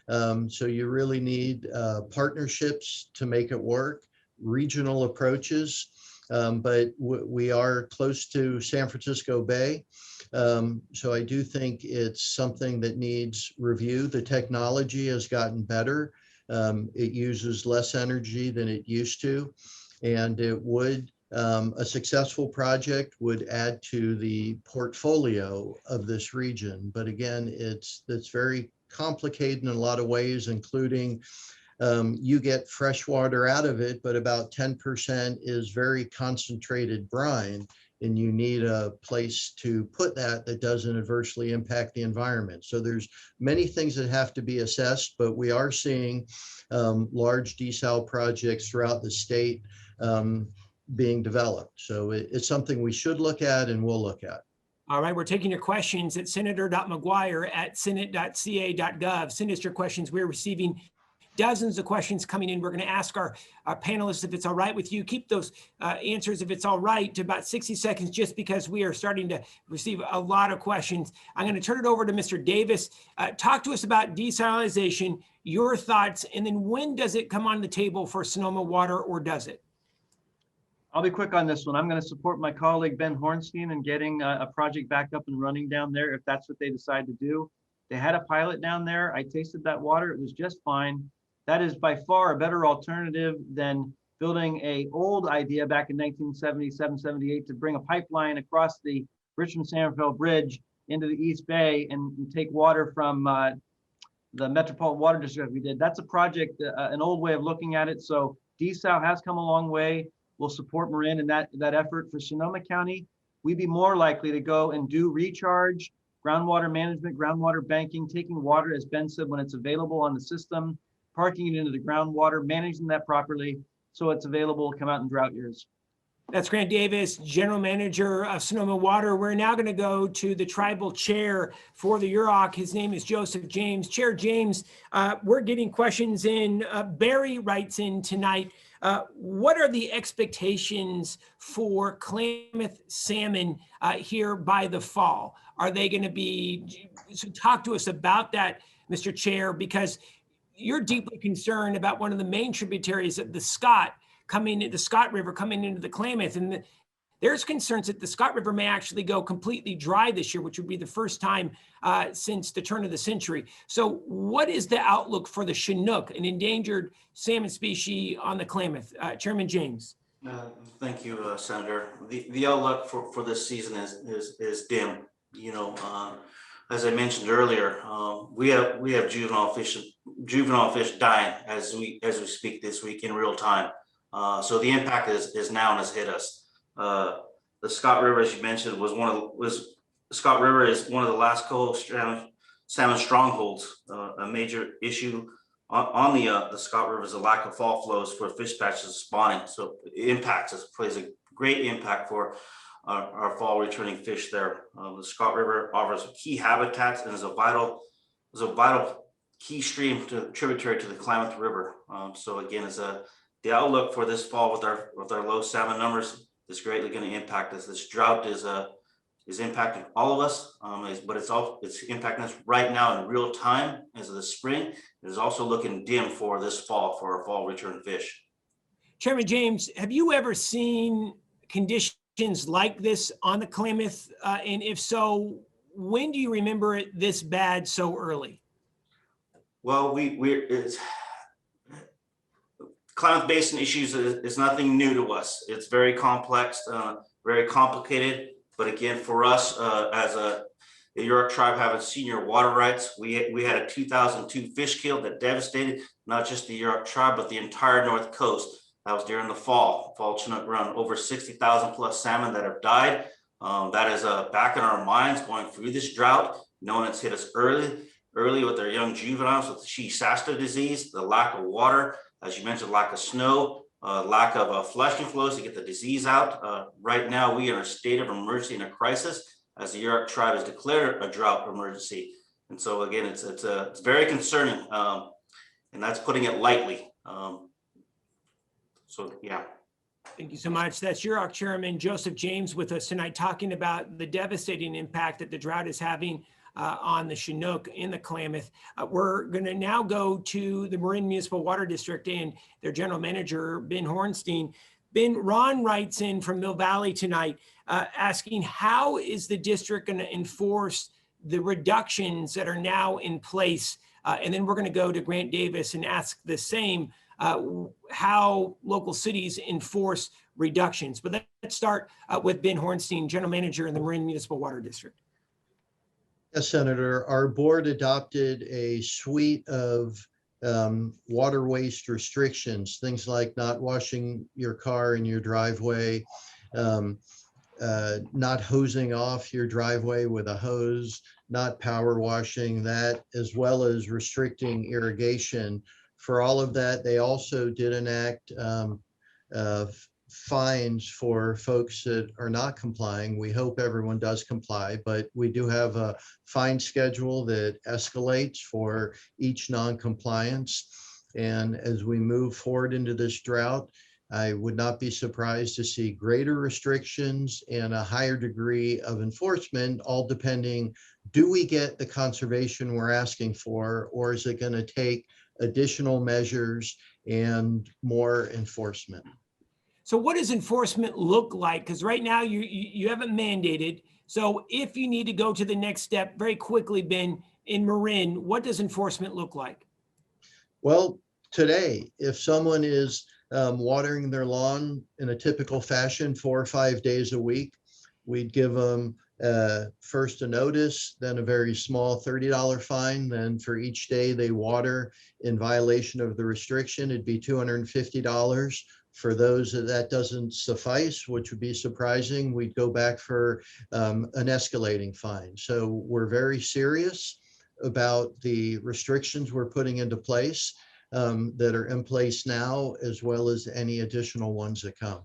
Speaker 4: So you really need partnerships to make it work, regional approaches. But we are close to San Francisco Bay. So I do think it's something that needs review. The technology has gotten better. It uses less energy than it used to, and it would, a successful project would add to the portfolio of this region. But again, it's very complicated in a lot of ways, including you get fresh water out of it, but about 10% is very concentrated brine, and you need a place to put that doesn't adversely impact the environment. So there's many things that have to be assessed, but we are seeing large desal projects throughout the state being developed. So it's something we should look at and we'll look at.
Speaker 1: All right, we're taking your questions at senator.mcguire@senate.ca.gov. Send us your questions. We're receiving dozens of questions coming in. We're going to ask our panelists if it's all right with you. Keep those answers, if it's all right, to about 60 seconds, just because we are starting to receive a lot of questions. I'm going to turn it over to Mr. Davis. Talk to us about desalination, your thoughts, and then when does it come on the table for Sonoma Water, or does it?
Speaker 2: I'll be quick on this one. I'm going to support my colleague Ben Hornstein in getting a project back up and running down there if that's what they decide to do. They had a pilot down there. I tasted that water. It was just fine. That is by far a better alternative than building an old idea back in 1977, 78 to bring a pipeline across the Richmond-San Rafael Bridge into the East Bay and take water from the Metropolitan Water District we did. That's a project, an old way of looking at it. So desal has come a long way. We'll support Marin in that effort. For Sonoma County, we'd be more likely to go and do recharge, groundwater management, groundwater banking, taking water, as Ben said, when it's available on the system, parking it into the groundwater, managing that properly so it's available to come out in drought years.
Speaker 1: That's Grant Davis, General Manager of Sonoma Water. We're now going to go to the tribal chair for the UROC. His name is Joseph James. Chair James, we're getting questions in. Barry writes in tonight, what are the expectations for Klamath salmon here by the fall? Are they going to be, so talk to us about that, Mr. Chair, because you're deeply concerned about one of the main tributaries of the Scott River coming into the Klamath. And there's concerns that the Scott River may actually go completely dry this year, which would be the first time since the turn of the century. So what is the outlook for the Chinook, an endangered salmon species on the Klamath? Chairman James.
Speaker 3: Thank you, Senator. The outlook for this season is dim. You know, as I mentioned earlier, we have juvenile fish dying as we speak this week in real time. So the impact is now and has hit us. The Scott River, as you mentioned, Scott River is one of the last coast salmon strongholds. A major issue on the Scott River is a lack of fall flows for fish patches spawning. So it impacts us, plays a great impact for our fall returning fish there. The Scott River offers key habitats and is a vital key stream tributary to the Klamath River. So again, the outlook for this fall with our low salmon numbers is greatly going to impact us. This drought is impacting all of us, but it's impacting us right now in real time as of the spring. It is also looking dim for this fall for our fall return fish.
Speaker 1: Chairman James, have you ever seen conditions like this on the Klamath? And if so, when do you remember it this bad so early?
Speaker 3: Well, Klamath Basin issues is nothing new to us. It's very complex, very complicated. But again, for us as the Yurok tribe having senior water rights, we had a 2002 fish kill that devastated not just the Yurok tribe, but the entire North Coast. That was during the fall Chinook run. Over 60,000 plus salmon that have died. That is back in our minds going through this drought, knowing it's hit us early with our young juveniles with the Shasta disease, the lack of water, as you mentioned, lack of snow, lack of flushing flows to get the disease out. Right now, we are in a state of emergency and a crisis as the Yurok tribe has declared a drought emergency. And so again, it's very concerning, and that's putting it lightly. So yeah.
Speaker 1: Thank you so much. That's Yurok Chairman Joseph James with us tonight, talking about the devastating impact that the drought is having on the Chinook in the Klamath. We're going to now go to the Marin Municipal Water District and their general manager, Ben Hornstein. Ben, Ron writes in from Mill Valley tonight, asking how is the district going to enforce the reductions that are now in place? And then we're going to go to Grant Davis and ask the same, how local cities enforce reductions. But let's start with Ben Hornstein, general manager in the Marin Municipal Water District.
Speaker 4: Yes, Senator. Our board adopted a suite of water waste restrictions, things like not washing your car in your driveway, not hosing off your driveway with a hose, not power washing that, as well as restricting irrigation. For all of that, they also did enact fines for folks that are not complying. We hope everyone does comply, but we do have a fine schedule that escalates for each non-compliance. And as we move forward into this drought, I would not be surprised to see greater restrictions and a higher degree of enforcement, all depending, do we get the conservation we're asking for, or is it going to take additional measures and more enforcement?
Speaker 1: So what does enforcement look like? Because right now you haven't mandated. So if you need to go to the next step very quickly, Ben, in Marin, what does enforcement look like? Well,
Speaker 4: today, if someone is watering their lawn in a typical fashion 4 or 5 days a week, we'd give them first a notice, then a very small $30 fine. Then for each day they water in violation of the restriction, it'd be $250. For those that doesn't suffice, which would be surprising, we'd go back for an escalating fine. So we're very serious about the restrictions we're putting into place that are in place now, as well as any additional ones that come.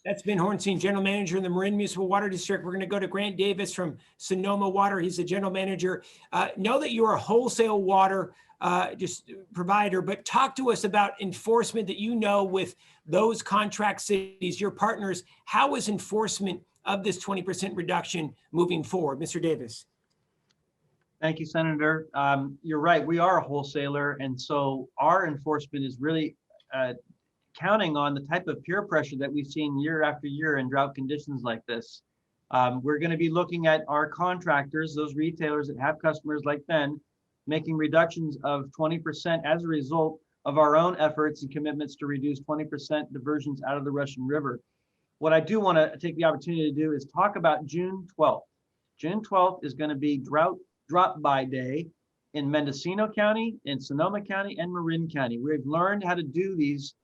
Speaker 1: That's Ben Hornstein, general manager in the Marin Municipal Water District. We're going to go to Grant Davis from Sonoma Water. He's the general manager. Know that you're a wholesale water just provider, but talk to us about enforcement that you know with those contract cities, your partners. How is enforcement of this 20% reduction moving forward? Mr. Davis.
Speaker 2: Thank you, Senator. You're right. We are a wholesaler, and so our enforcement is really counting on the type of peer pressure that we've seen year after year in drought conditions like this. We're going to be looking at our contractors, those retailers that have customers like Ben, making reductions of 20% as a result of our own efforts and commitments to reduce 20% diversions out of the Russian River. What I do want to take the opportunity to do is talk about June 12th. June 12th is going to be Drought Drop-By Day in Mendocino County, in Sonoma County, and Marin County. We've learned how to do these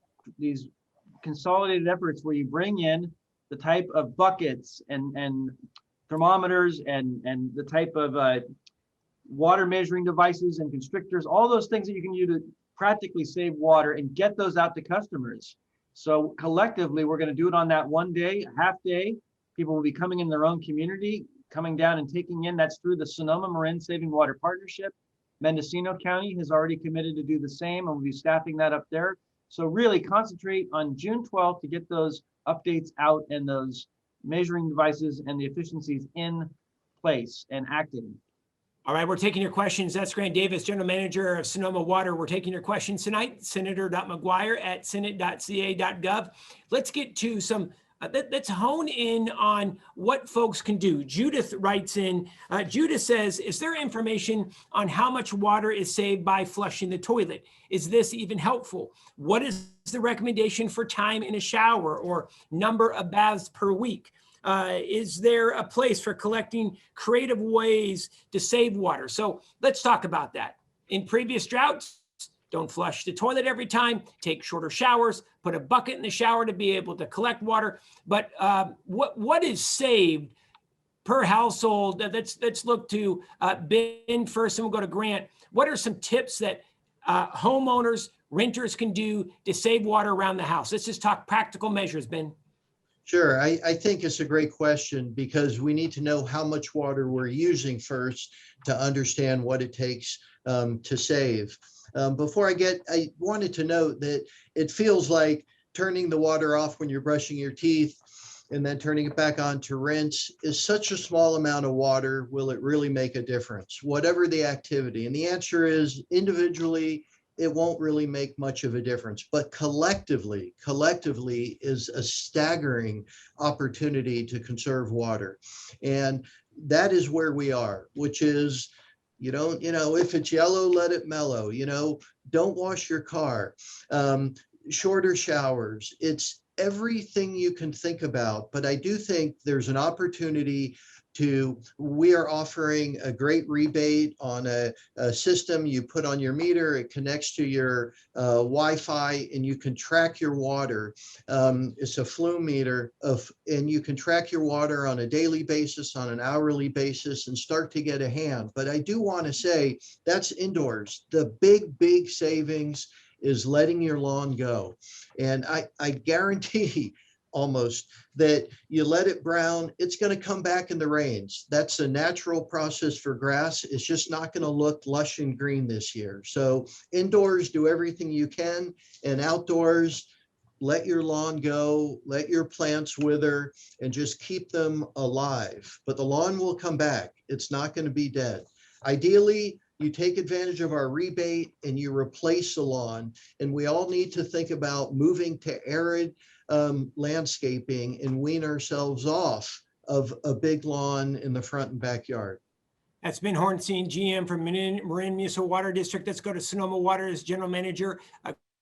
Speaker 2: consolidated efforts where you bring in the type of buckets and thermometers and the type of water measuring devices and constrictors, all those things that you can use to practically save water and get those out to customers. So collectively, we're going to do it on that one day, a half day. People will be coming in their own community, coming down and taking in. That's through the Sonoma Marin Saving Water Partnership. Mendocino County has already committed to do the same, and we'll be staffing that up there. So really concentrate on June 12th to get those updates out and those measuring devices and the efficiencies in place and acting.
Speaker 1: All right, we're taking your questions. That's Grant Davis, general manager of Sonoma Water. We're taking your questions tonight. Senator.McGuire@senate.ca.gov. Let's get to some, let's hone in on what folks can do. Judith writes in, Judith says, is there information on how much water is saved by flushing the toilet? Is this even helpful? What is the recommendation for time in a shower or number of baths per week? Is there a place for collecting creative ways to save water? So let's talk about that. In previous droughts, don't flush the toilet every time, take shorter showers, put a bucket in the shower to be able to collect water. But what is saved per household. Let's look to Ben first, and we'll go to Grant. What are some tips that homeowners, renters can do to save water around the house? Let's just talk practical measures, Ben.
Speaker 4: Sure. I think it's a great question because we need to know how much water we're using first to understand what it takes to save. Before I wanted to note that it feels like turning the water off when you're brushing your teeth and then turning it back on to rinse is such a small amount of water. Will it really make a difference? Whatever the activity. And the answer is individually, it won't really make much of a difference, but collectively is a staggering opportunity to conserve water. And that is where we are, which is, if it's yellow, let it mellow, don't wash your car, shorter showers. It's everything you can think about, but I do think there's an opportunity we are offering a great rebate on a system you put on your meter. It connects to your Wi-Fi and you can track your water. It's a flume meter and you can track your water on a daily basis, on an hourly basis, and start to get a hand. But I do want to say that's indoors. The big savings is letting your lawn go. And I guarantee almost that you let it brown, it's going to come back in the rains. That's a natural process for grass. It's just not going to look lush and green this year. So indoors, do everything you can, and outdoors, let your lawn go, let your plants wither, and just keep them alive. But the lawn will come back. It's not going to be dead. Ideally, you take advantage of our rebate and you replace the lawn. And we all need to think about moving to arid landscaping and wean ourselves off of a big lawn in the front and backyard.
Speaker 1: That's Ben Hornstein, GM for Marin Municipal Water District. Let's go to Sonoma Water's General Manager,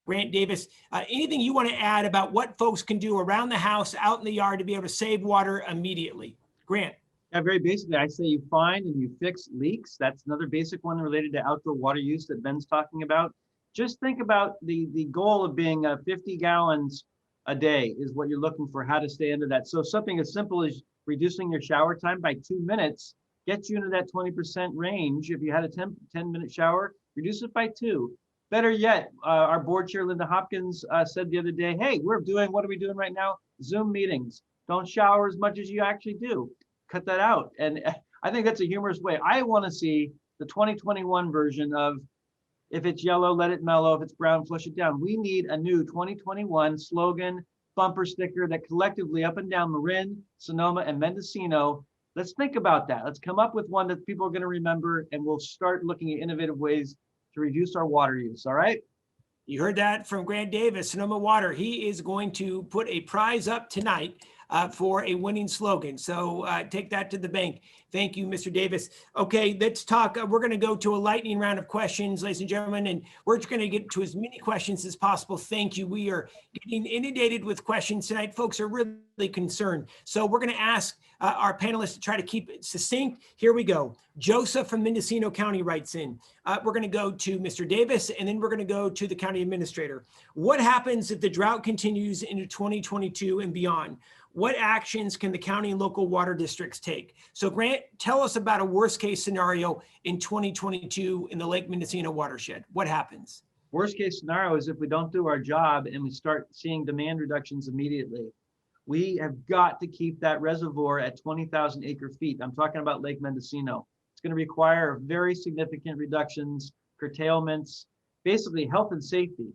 Speaker 1: Grant Davis. Anything you want to add about what folks can do around the house, out in the yard, to be able to save water immediately? Grant.
Speaker 2: Yeah, very basically, I say you find and you fix leaks. That's another basic one related to outdoor water use that Ben's talking about. Just think about the goal of being 50 gallons a day is what you're looking for, how to stay under that. So something as simple as reducing your shower time by 2 minutes gets you into that 20% range. If you had a 10-minute shower, reduce it by 2. Better yet, our board chair, Linda Hopkins, said the other day, hey, what are we doing right now? Zoom meetings. Don't shower as much as you actually do. Cut that out. And I think that's a humorous way. I want to see the 2021 version of if it's yellow, let it mellow. If it's brown, flush it down. We need a new 2021 slogan, bumper sticker that collectively up and down Marin, Sonoma, and Mendocino. Let's think about that. Let's come up with one that people are going to remember, and we'll start looking at innovative ways to reduce our water use. All right?
Speaker 1: You heard that from Grant Davis, Sonoma Water. He is going to put a prize up tonight for a winning slogan. So take that to the bank. Thank you, Mr. Davis. Okay, let's talk. We're going to go to a lightning round of questions, ladies and gentlemen, and we're just going to get to as many questions as possible. Thank you. We are getting inundated with questions tonight. Folks are really concerned. So we're going to ask our panelists to try to keep it succinct. Here we go. Joseph from Mendocino County writes in. We're going to go to Mr. Davis, and then we're going to go to the county administrator. What happens if the drought continues into 2022 and beyond? What actions can the county and local water districts take? So Grant, tell us about a worst case scenario in 2022 in the Lake Mendocino watershed. What happens?
Speaker 2: Worst case scenario is if we don't do our job and we start seeing demand reductions immediately. We have got to keep that reservoir at 20,000 acre feet. I'm talking about Lake Mendocino. It's going to require very significant reductions, curtailments, basically health and safety.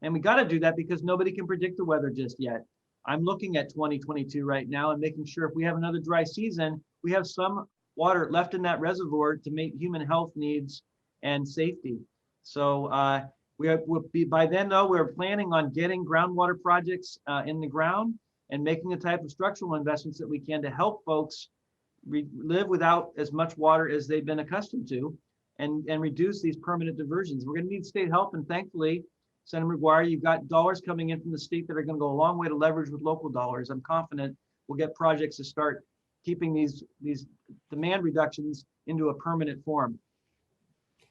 Speaker 2: And we got to do that because nobody can predict the weather just yet. I'm looking at 2022 right now and making sure if we have another dry season, we have some water left in that reservoir to meet human health needs and safety. So by then though, we're planning on getting groundwater projects in the ground and making the type of structural investments that we can to help folks live without as much water as they've been accustomed to and reduce these permanent diversions. We're going to need state help, and thankfully, Senator McGuire, you've got dollars coming in from the state that are going to go a long way to leverage with local dollars. I'm confident we'll get projects to start keeping these demand reductions into a permanent form.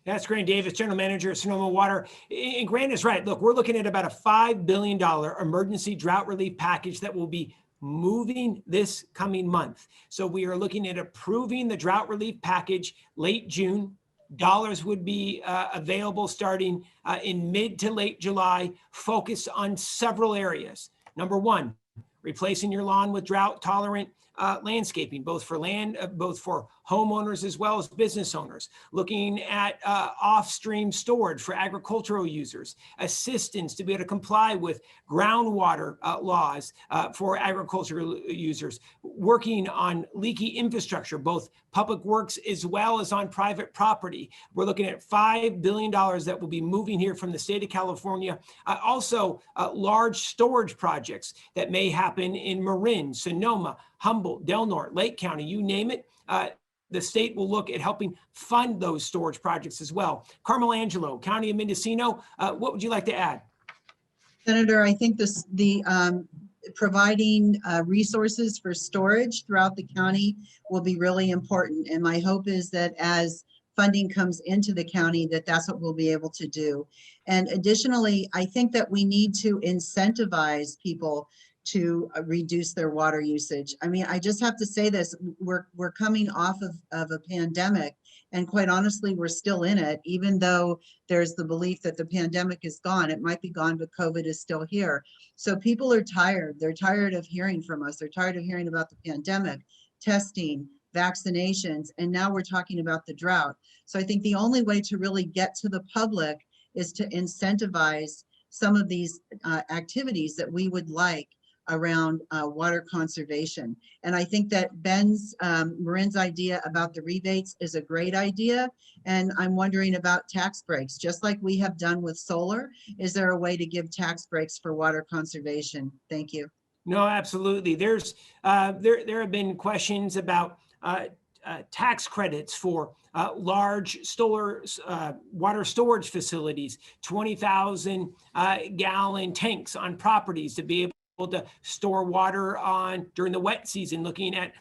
Speaker 1: That's Grant Davis, General Manager at Sonoma Water. And Grant is right. Look, we're looking at about a $5 billion emergency drought relief package that will be moving this coming month. So we are looking at approving the drought relief package late June. Dollars would be available starting in mid to late July, focused on several areas. Number one, replacing your lawn with drought tolerant landscaping, both for homeowners as well as business owners. Looking at off-stream storage for agricultural users, assistance to be able to comply with groundwater laws for agricultural users, working on leaky infrastructure, both public works as well as on private property. We're looking at $5 billion that will be moving here from the state of California. Also, large storage projects that may happen in Marin, Sonoma, Humboldt, Del Norte, Lake County, you name it. The state will look at helping fund those storage projects as well. Carmel Angelo, County of Mendocino, what would you like to add?
Speaker 5: Senator, I think providing resources for storage throughout the county will be really important. And my hope is that as funding comes into the county, that's what we'll be able to do. And additionally, I think that we need to incentivize people to reduce their water usage. I mean, I just have to say this, we're coming off of a pandemic, and quite honestly, we're still in it, even though there's the belief that the pandemic is gone. It might be gone, but COVID is still here. So people are tired. They're tired of hearing from us. They're tired of hearing about the pandemic, testing, vaccinations, and now we're talking about the drought. So I think the only way to really get to the public is to incentivize some of these activities that we would like around water conservation. And I think that Marin's idea about the rebates is a great idea. And I'm wondering about tax breaks, just like we have done with solar. Is there a way to give tax breaks for water conservation? Thank you.
Speaker 1: No, absolutely. There have been questions about tax credits for large water storage facilities, 20,000 gallon tanks on properties to be able to store water on during the wet season, looking at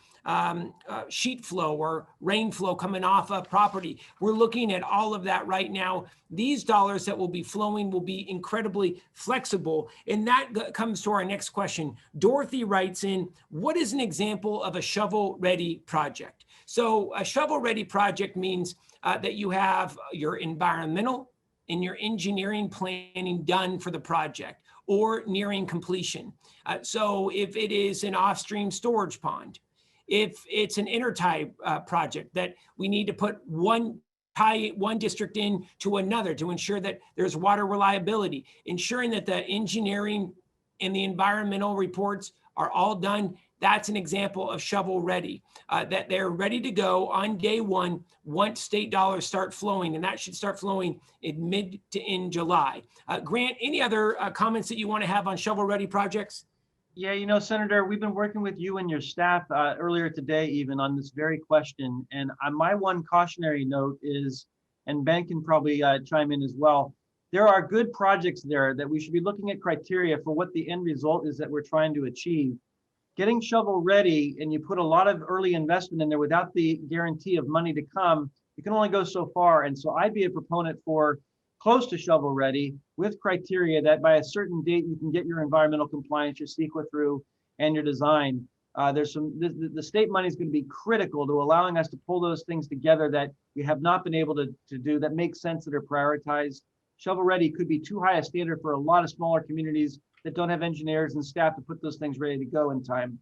Speaker 1: sheet flow or rain flow coming off a property. We're looking at all of that right now. These dollars that will be flowing will be incredibly flexible. And that comes to our next question. Dorothy writes in, what is an example of a shovel-ready project? So a shovel-ready project means that you have your environmental and your engineering planning done for the project or nearing completion. So if it is an off-stream storage pond, if it's an intertie project that we need to put tie one district in to another to ensure that there's water reliability, ensuring that the engineering and the environmental reports are all done, that's an example of shovel ready, that they're ready to go on day one once state dollars start flowing, and that should start flowing in mid to in July. Grant, any other comments that you want to have on shovel ready projects?
Speaker 2: Yeah, you know, Senator, we've been working with you and your staff earlier today, even on this very question. And my one cautionary note is, and Ben can probably chime in as well, there are good projects there that we should be looking at criteria for what the end result is that we're trying to achieve. Getting shovel ready and you put a lot of early investment in there without the guarantee of money to come, you can only go so far. And so I'd be a proponent for close to shovel ready with criteria that by a certain date you can get your environmental compliance, your CEQA through, and your design. The state money is going to be critical to allowing us to pull those things together that we have not been able to do that make sense, that are prioritized. Shovel ready could be too high a standard for a lot of smaller communities that don't have engineers and staff to put those things ready to go in time.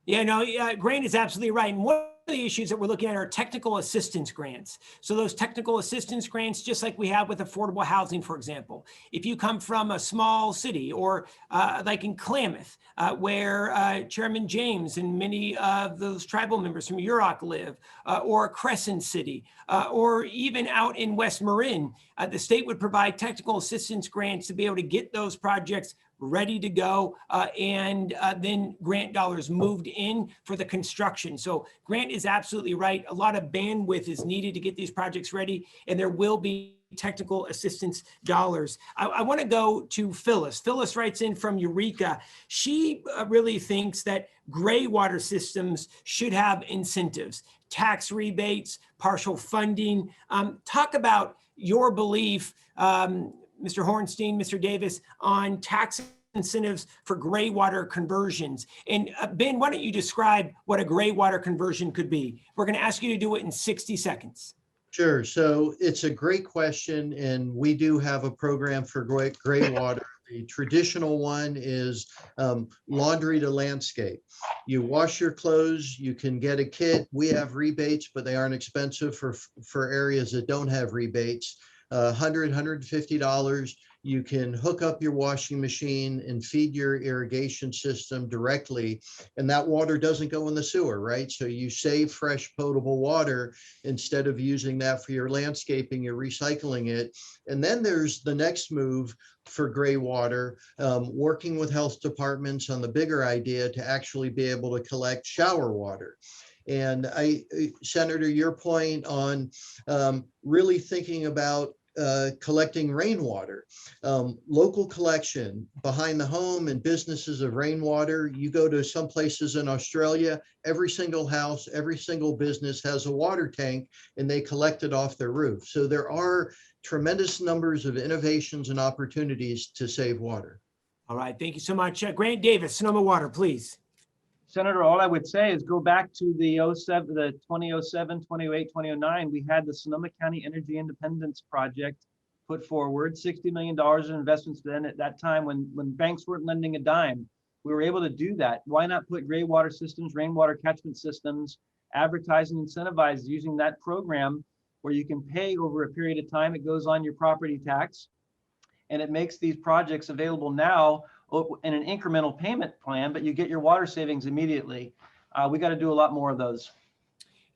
Speaker 1: Yeah, no, Grant is absolutely right. And one of the issues that we're looking at are technical assistance grants. So those technical assistance grants, just like we have with affordable housing, for example, if you come from a small city or like in Klamath, where Chairman James and many of those tribal members from Yurok live, or Crescent City, or even out in West Marin, the state would provide technical assistance grants to be able to get those projects ready to go, and then grant dollars moved in for the construction. So Grant is absolutely right. A lot of bandwidth is needed to get these projects ready, and there will be technical assistance dollars. I want to go to Phyllis. Phyllis writes in from Eureka. She really thinks that gray water systems should have incentives, tax rebates, partial funding. Talk about your belief, Mr. Hornstein, Mr. Davis, on tax incentives for gray water conversions. And Ben, why don't you describe what a gray water conversion could be? We're going to ask you to do it in 60 seconds.
Speaker 4: Sure. So it's a great question, and we do have a program for gray water. The traditional one is laundry to landscape. You wash your clothes, you can get a kit. We have rebates, but they aren't expensive for areas that don't have rebates. $100, $150. You can hook up your washing machine and feed your irrigation system directly, and that water doesn't go in the sewer, right? So you save fresh potable water. Instead of using that for your landscaping, you're recycling it. And then there's the next move for gray water, working with health departments on the bigger idea to actually be able to collect shower water. And Senator, your point on really thinking about collecting rainwater, local collection behind the home and businesses of rainwater. You go to some places in Australia, every single house, every single business has a water tank, and they collect it off their roof. So there are tremendous numbers of innovations and opportunities to save water.
Speaker 1: All right, thank you so much. Grant Davis, Sonoma Water, please.
Speaker 2: Senator, all I would say is go back to the 2007, 2008, 2009. We had the Sonoma County Energy Independence Project put forward, $60 million in investments then at that time when banks weren't lending a dime. We were able to do that. Why not put gray water systems, rainwater catchment systems, advertise and incentivize using that program where you can pay over a period of time. It goes on your property tax, and it makes these projects available now in an incremental payment plan, but you get your water savings immediately. We got to do a lot more of those.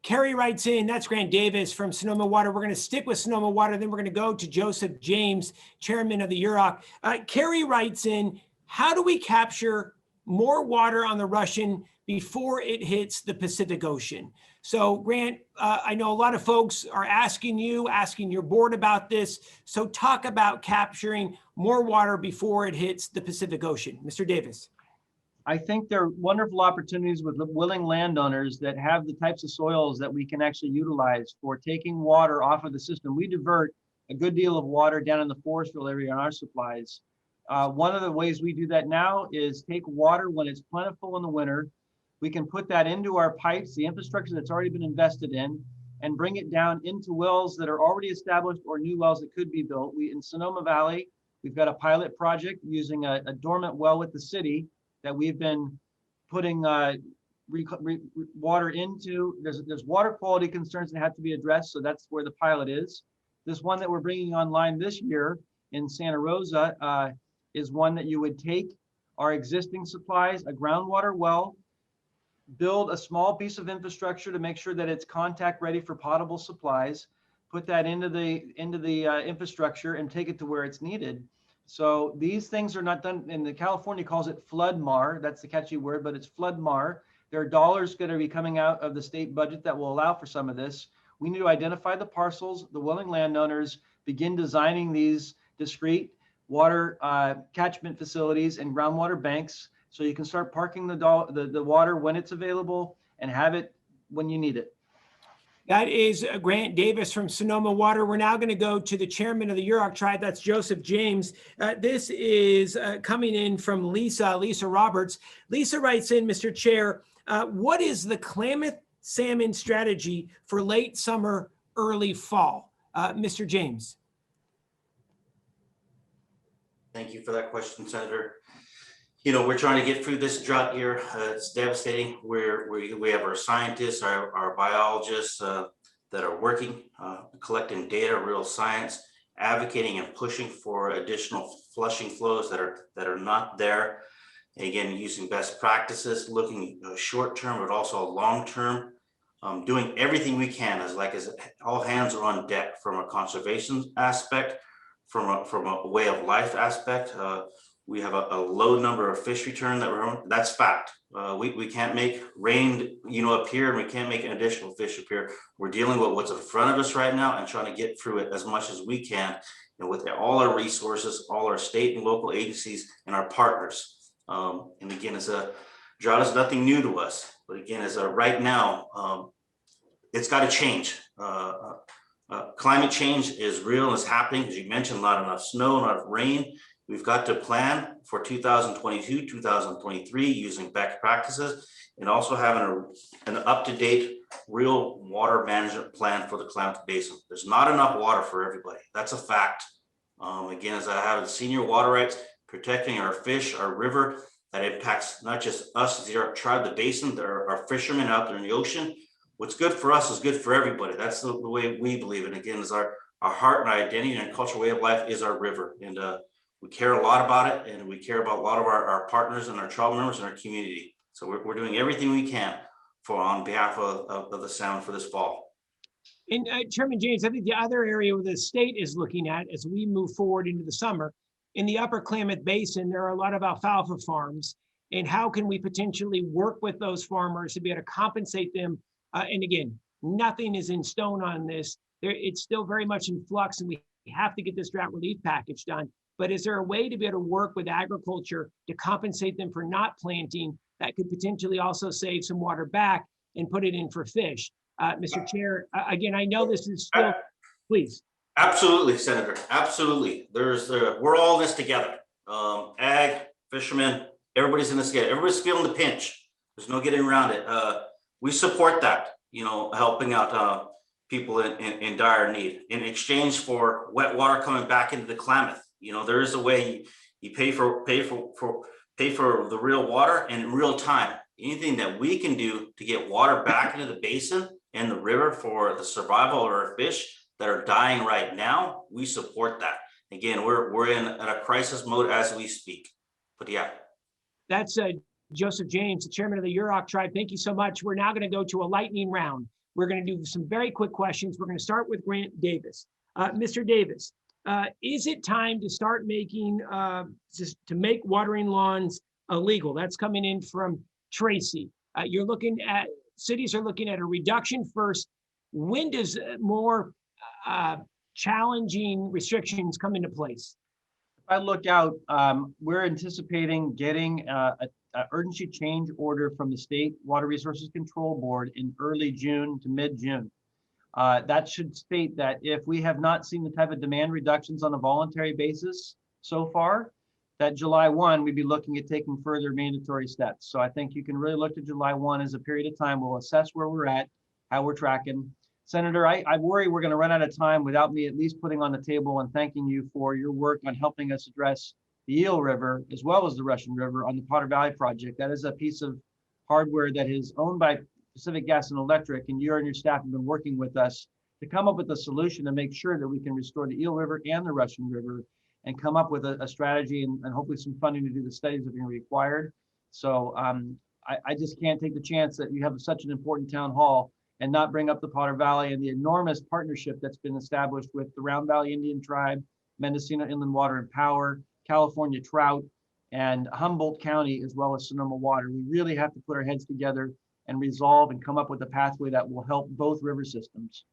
Speaker 1: Kerry writes in, that's Grant Davis from Sonoma Water. We're going to stick with Sonoma Water, then we're going to go to Joseph James, chairman of the UROC. Kerry writes in, how do we capture more water on the Russian before it hits the Pacific Ocean? So Grant, I know a lot of folks are asking your board about this. So talk about capturing more water before it hits the Pacific Ocean. Mr. Davis.
Speaker 2: I think there are wonderful opportunities with willing landowners that have the types of soils that we can actually utilize for taking water off of the system. We divert a good deal of water down in the Forestville area on our supplies. One of the ways we do that now is take water when it's plentiful in the winter. We can put that into our pipes, the infrastructure that's already been invested in, and bring it down into wells that are already established or new wells that could be built. In Sonoma Valley, we've got a pilot project using a dormant well with the city that we've been putting water into. There's water quality concerns that have to be addressed, so that's where the pilot is. This one that we're bringing online this year in Santa Rosa is one that you would take our existing supplies, a groundwater well, build a small piece of infrastructure to make sure that it's contact ready for potable supplies, put that into the infrastructure and take it to where it's needed. So these things are not done, and California calls it flood mar. That's the catchy word, but it's flood mar. There are dollars going to be coming out of the state budget that will allow for some of this. We need to identify the parcels, the willing landowners, begin designing these discrete water catchment facilities and groundwater banks, so you can start parking the water when it's available and have it when you need it.
Speaker 1: That is Grant Davis from Sonoma Water. We're now going to go to the chairman of the Yurok tribe. That's Joseph James. This is coming in from Lisa Roberts. Lisa writes in, Mr. Chair, what is the Klamath salmon strategy for late summer, early fall? Mr. James.
Speaker 3: Thank you for that question, Senator. You know, we're trying to get through this drought year. It's devastating. We have our scientists, our biologists that are working, collecting data, real science, advocating and pushing for additional flushing flows that are not there. And again, using best practices, looking short term, but also long term, doing everything we can as all hands are on deck from a conservation aspect, from a way of life aspect. We have a low number of fish return that's fact. We can't make rain, appear, and we can't make an additional fish appear. We're dealing with what's in front of us right now and trying to get through it as much as we can, with all our resources, all our state and local agencies and our partners. And again, drought is nothing new to us, but again, right now, it's got to change. Climate change is real and it's happening. As you mentioned, not enough snow, not enough rain. We've got to plan for 2022, 2023 using best practices and also having an up-to-date real water management plan for the Klamath Basin. There's not enough water for everybody. That's a fact. Again, as I have senior water rights, protecting our fish, our river, that impacts not just us as our tribe, the basin, our fishermen out there in the ocean. What's good for us is good for everybody. That's the way we believe. And again, is our heart and our identity and cultural way of life is our river. And we care a lot about it, and we care about a lot of our partners and our tribe members and our community. So we're doing everything we can on behalf of the salmon for this fall.
Speaker 1: And Chairman James, I think the other area where the state is looking at as we move forward into the summer, in the upper Klamath Basin, there are a lot of alfalfa farms. And how can we potentially work with those farmers to be able to compensate them? And again, nothing is in stone on this. It's still very much in flux, and we have to get this drought relief package done. But is there a way to be able to work with agriculture to compensate them for not planting that could potentially also save some water back and put it in for fish? Mr. Chair, again, I know this is still, please.
Speaker 3: Absolutely, Senator. Absolutely. We're all in this together. Ag, fishermen, everybody's in this together. Everybody's feeling the pinch. There's no getting around it. We support that, helping out people in dire need in exchange for wet water coming back into the Klamath. There is a way you pay for the real water in real time. Anything that we can do to get water back into the basin and the river for the survival of our fish that are dying right now, we support that. Again, we're in a crisis mode as we speak. But yeah.
Speaker 1: That's Joseph James, the chairman of the Yurok tribe. Thank you so much. We're now going to go to a lightning round. We're going to do some very quick questions. We're going to start with Grant Davis. Mr. Davis, is it time to start making, to make watering lawns illegal? That's coming in from Tracy. Cities are looking at a reduction first. When does more challenging restrictions come into place?
Speaker 2: If I look out, we're anticipating getting an urgency change order from the State Water Resources Control Board in early June to mid-June. That should state that if we have not seen the type of demand reductions on a voluntary basis so far, that July 1, we'd be looking at taking further mandatory steps. So I think you can really look to July 1 as a period of time. We'll assess where we're at, how we're tracking. Senator, I worry we're going to run out of time without me at least putting on the table and thanking you for your work on helping us address the Eel River as well as the Russian River on the Potter Valley project. That is a piece of hardware that is owned by Pacific Gas and Electric, and you and your staff have been working with us to come up with a solution to make sure that we can restore the Eel River and the Russian River and come up with a strategy and hopefully some funding to do the studies that are going to be required. So I just can't take the chance that you have such an important town hall and not bring up the Potter Valley and the enormous partnership that's been established with the Round Valley Indian Tribe, Mendocino Inland Water and Power, California Trout, and Humboldt County, as well as Sonoma Water. We really have to put our heads together and resolve and come up with a pathway that will help both river systems.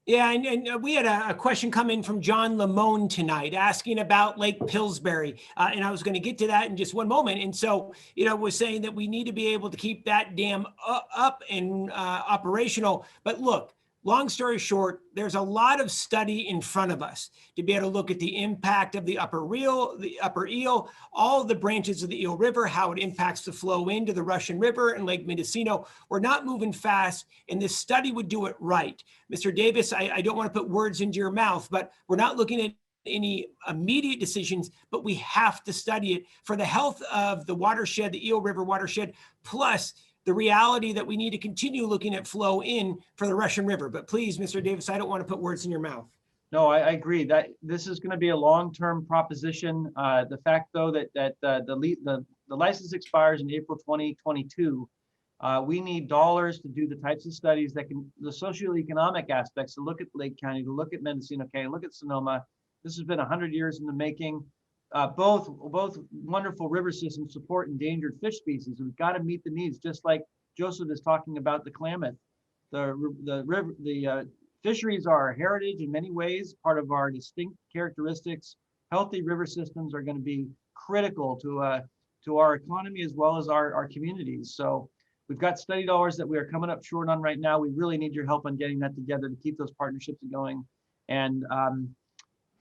Speaker 1: Yeah, and we had a question come in from John Lamone tonight asking about Lake Pillsbury. And I was going to get to that in just one moment. And so, was saying that we need to be able to keep that dam up and operational. But look, long story short, there's a lot of study in front of us to be able to look at the impact of the upper eel, all of the branches of the Eel River, how it impacts the flow into the Russian River and Lake Mendocino. We're not moving fast, and this study would do it right. Mr. Davis, I don't want to put words into your mouth, but we're not looking at any immediate decisions, but we have to study it for the health of the watershed, the Eel River watershed, plus the reality that we need to continue looking at flow in for the Russian River. But please, Mr. Davis, I don't want to put words in your mouth.
Speaker 2: No, I agree that this is going to be a long-term proposition. The fact, though, that the license expires in April 2022, we need dollars to do the types of studies that can, the socioeconomic aspects, to look at Lake County, to look at Mendocino County, look at Sonoma. This has been 100 years in the making. Both wonderful river systems support endangered fish species. We've got to meet the needs, just like Joseph is talking about the Klamath. The fisheries are our heritage in many ways, part of our distinct characteristics. Healthy river systems are going to be critical to our economy as well as our communities. So we've got study dollars that we are coming up short on right now. We really need your help on getting that together to keep those partnerships going. And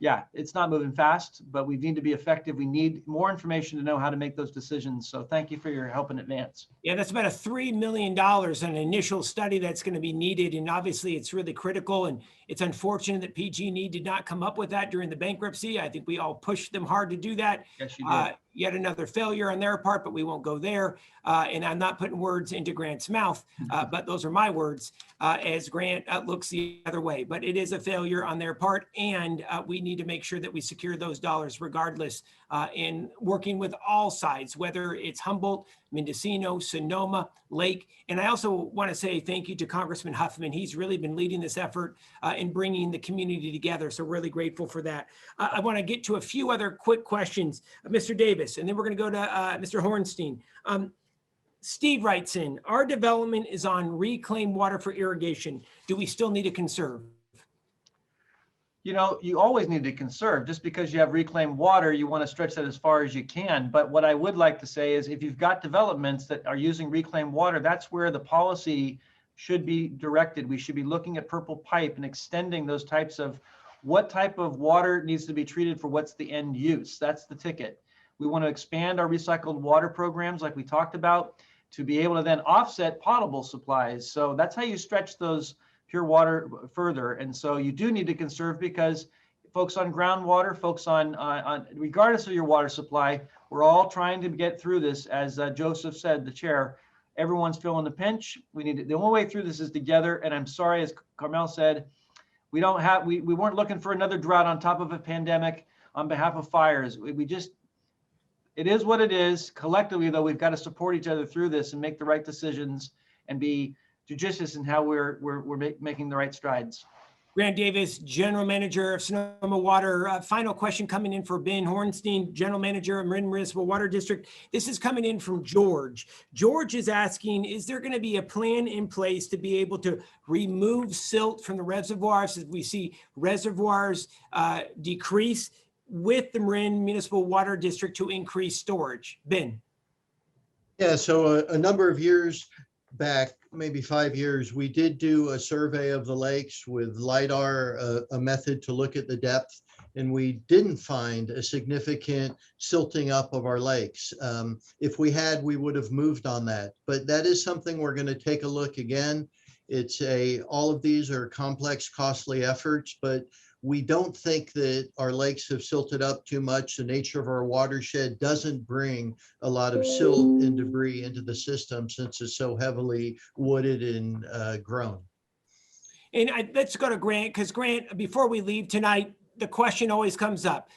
Speaker 2: yeah, it's not moving fast, but we need to be effective. We need more information to know how to make those decisions. So thank you for your help in advance.
Speaker 1: Yeah, that's about a $3 million an initial study that's going to be needed. And obviously it's really critical. And it's unfortunate that PG&E did not come up with that during the bankruptcy. I think we all pushed them hard to do that.
Speaker 2: Yes, you did.
Speaker 1: Yet another failure on their part, but we won't go there. And I'm not putting words into Grant's mouth, but those are my words as Grant looks the other way. But it is a failure on their part. And we need to make sure that we secure those dollars regardless in working with all sides, whether it's Humboldt, Mendocino, Sonoma, Lake. And I also want to say thank you to Congressman Huffman. He's really been leading this effort in bringing the community together. So really grateful for that. I want to get to a few other quick questions. Mr. Davis, and then we're going to go to Mr. Hornstein. Steve writes in, our development is on reclaimed water for irrigation. Do we still need to conserve?
Speaker 2: You know, you always need to conserve. Just because you have reclaimed water, you want to stretch that as far as you can. But what I would like to say is if you've got developments that are using reclaimed water, that's where the policy should be directed. We should be looking at purple pipe and extending those types of what type of water needs to be treated for what's the end use. That's the ticket. We want to expand our recycled water programs like we talked about to be able to then offset potable supplies. So that's how you stretch those pure water further. And so you do need to conserve because folks on groundwater, folks on regardless of your water supply, we're all trying to get through this. As Joseph said, the chair, everyone's feeling the pinch. We need to, the only way through this is together. And I'm sorry, as Carmel said, we weren't looking for another drought on top of a pandemic on behalf of fires. We just, it is what it is. Collectively, though, we've got to support each other through this and make the right decisions and be judicious in how we're making the right strides.
Speaker 1: Grant Davis, General Manager of Sonoma Water. Final question coming in for Ben Hornstein, General Manager of Marin Municipal Water District. This is coming in from George. George is asking, is there going to be a plan in place to be able to remove silt from the reservoirs as we see reservoirs decrease with the Marin Municipal Water District to increase storage? Ben.
Speaker 4: Yeah, so a number of years back, maybe 5 years, we did do a survey of the lakes with LIDAR, a method to look at the depth, and we didn't find a significant silting up of our lakes. If we had, we would have moved on that, but that is something we're going to take a look again. All of these are complex, costly efforts, but we don't think that our lakes have silted up too much. The nature of our watershed doesn't bring a lot of silt and debris into the system since it's so heavily wooded and grown.
Speaker 1: And let's go to Grant, because Grant, before we leave tonight, the question always comes up.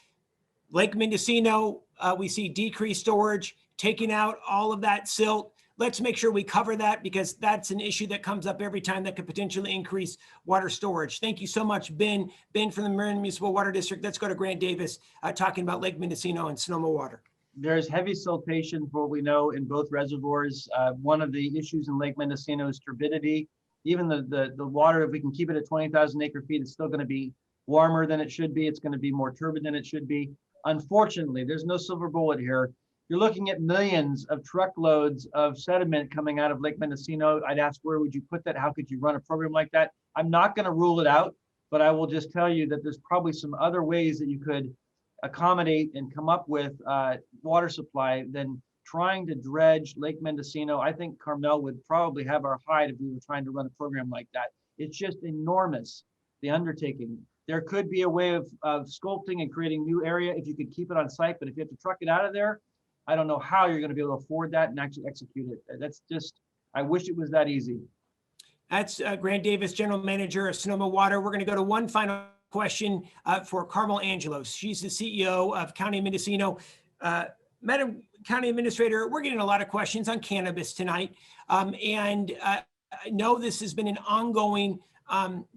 Speaker 1: Lake Mendocino, we see decreased storage, taking out all of that silt. Let's make sure we cover that because that's an issue that comes up every time that could potentially increase water storage. Thank you so much, Ben. Ben from the Marin Municipal Water District. Let's go to Grant Davis talking about Lake Mendocino and Sonoma water.
Speaker 2: There's heavy siltation, for what we know, in both reservoirs. One of the issues in Lake Mendocino is turbidity. Even the water, if we can keep it at 20,000 acre feet, it's still going to be warmer than it should be. It's going to be more turbid than it should be. Unfortunately, there's no silver bullet here. You're looking at millions of truckloads of sediment coming out of Lake Mendocino. I'd ask, where would you put that? How could you run a program like that? I'm not going to rule it out, but I will just tell you that there's probably some other ways that you could accommodate and come up with water supply than trying to dredge Lake Mendocino. I think Carmel would probably have our hide if we were trying to run a program like that. It's just enormous, the undertaking. There could be a way of sculpting and creating new area if you could keep it on site, but if you have to truck it out of there, I don't know how you're going to be able to afford that and actually execute it. That's just, I wish it was that easy.
Speaker 1: That's Grant Davis, General Manager of Sonoma Water. We're going to go to one final question for Carmel Angelos. She's the CEO of County of Mendocino. Madam County Administrator, we're getting a lot of questions on cannabis tonight. And I know this has been an ongoing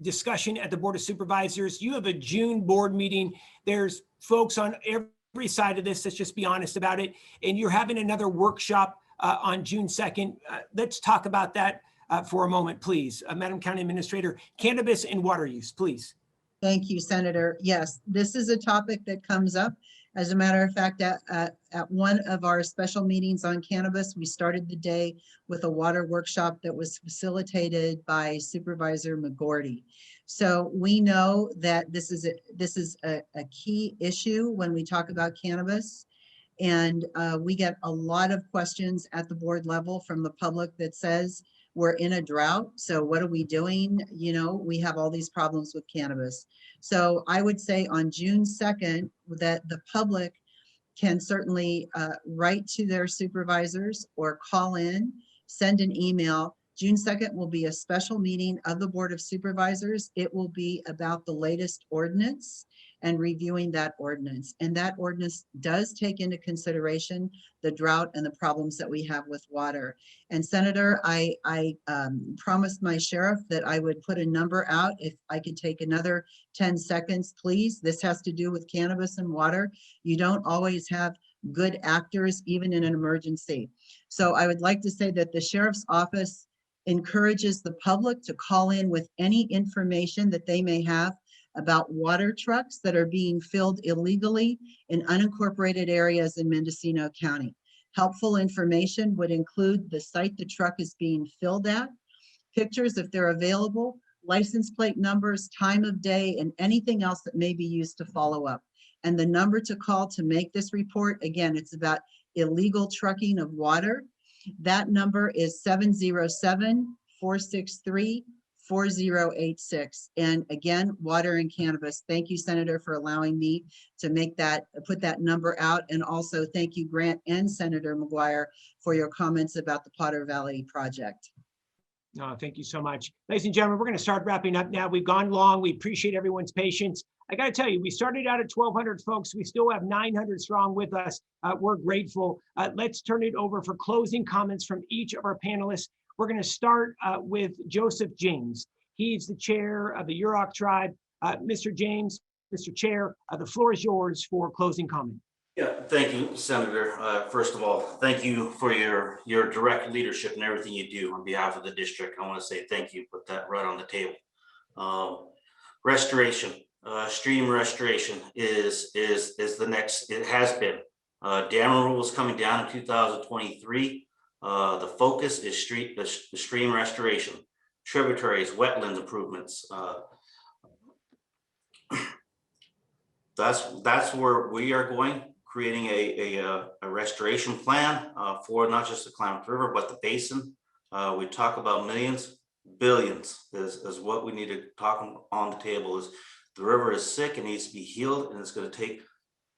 Speaker 1: discussion at the Board of Supervisors. You have a June board meeting. There's folks on every side of this, let's just be honest about it. And you're having another workshop on June 2nd. Let's talk about that for a moment, please. Madam County Administrator, cannabis and water use, please.
Speaker 5: Thank you, Senator. Yes, this is a topic that comes up As a matter of fact, at one of our special meetings on cannabis, we started the day with a water workshop that was facilitated by Supervisor McGuire. So we know that this is a key issue when we talk about cannabis. And we get a lot of questions at the board level from the public that says, we're in a drought, so what are we doing? You know, we have all these problems with cannabis. So I would say on June 2nd, that the public can certainly write to their supervisors or call in, send an email. June 2nd will be a special meeting of the Board of Supervisors. It will be about the latest ordinance and reviewing that ordinance. And that ordinance does take into consideration the drought and the problems that we have with water. And Senator, I promised my sheriff that I would put a number out. If I could take another 10 seconds, please. This has to do with cannabis and water. You don't always have good actors, even in an emergency. So I would like to say that the sheriff's office encourages the public to call in with any information that they may have about water trucks that are being filled illegally in unincorporated areas in Mendocino County. Helpful information would include the site the truck is being filled at, pictures if they're available, license plate numbers, time of day, and anything else that may be used to follow up. And the number to call to make this report, again, it's about illegal trucking of water. That number is 707-463-4086. And again, water and cannabis. Thank you, Senator, for allowing me to put that number out. And also thank you, Grant and Senator McGuire, for your comments about the Potter Valley project.
Speaker 1: No, thank you so much. Ladies and gentlemen, we're going to start wrapping up now. We've gone long. We appreciate everyone's patience. I got to tell you, we started out at 1,200 folks. We still have 900 strong with us. We're grateful. Let's turn it over for closing comments from each of our panelists. We're going to start with Joseph James. He's the chair of the Yurok tribe. Mr. James, Mr. Chair, the floor is yours for closing comment.
Speaker 3: Yeah, thank you, Senator. First of all, thank you for your direct leadership and everything you do on behalf of the district. I want to say thank you. Put that right on the table. Restoration, stream restoration is the next. It has been. Dam rule is coming down in 2023. The focus is stream restoration, tributaries, wetlands improvements. That's where we are going. Creating a restoration plan for not just the Klamath River, but the basin. We talk about millions, billions is what we need to talk on the table. Is the river is sick and needs to be healed, and it's going to take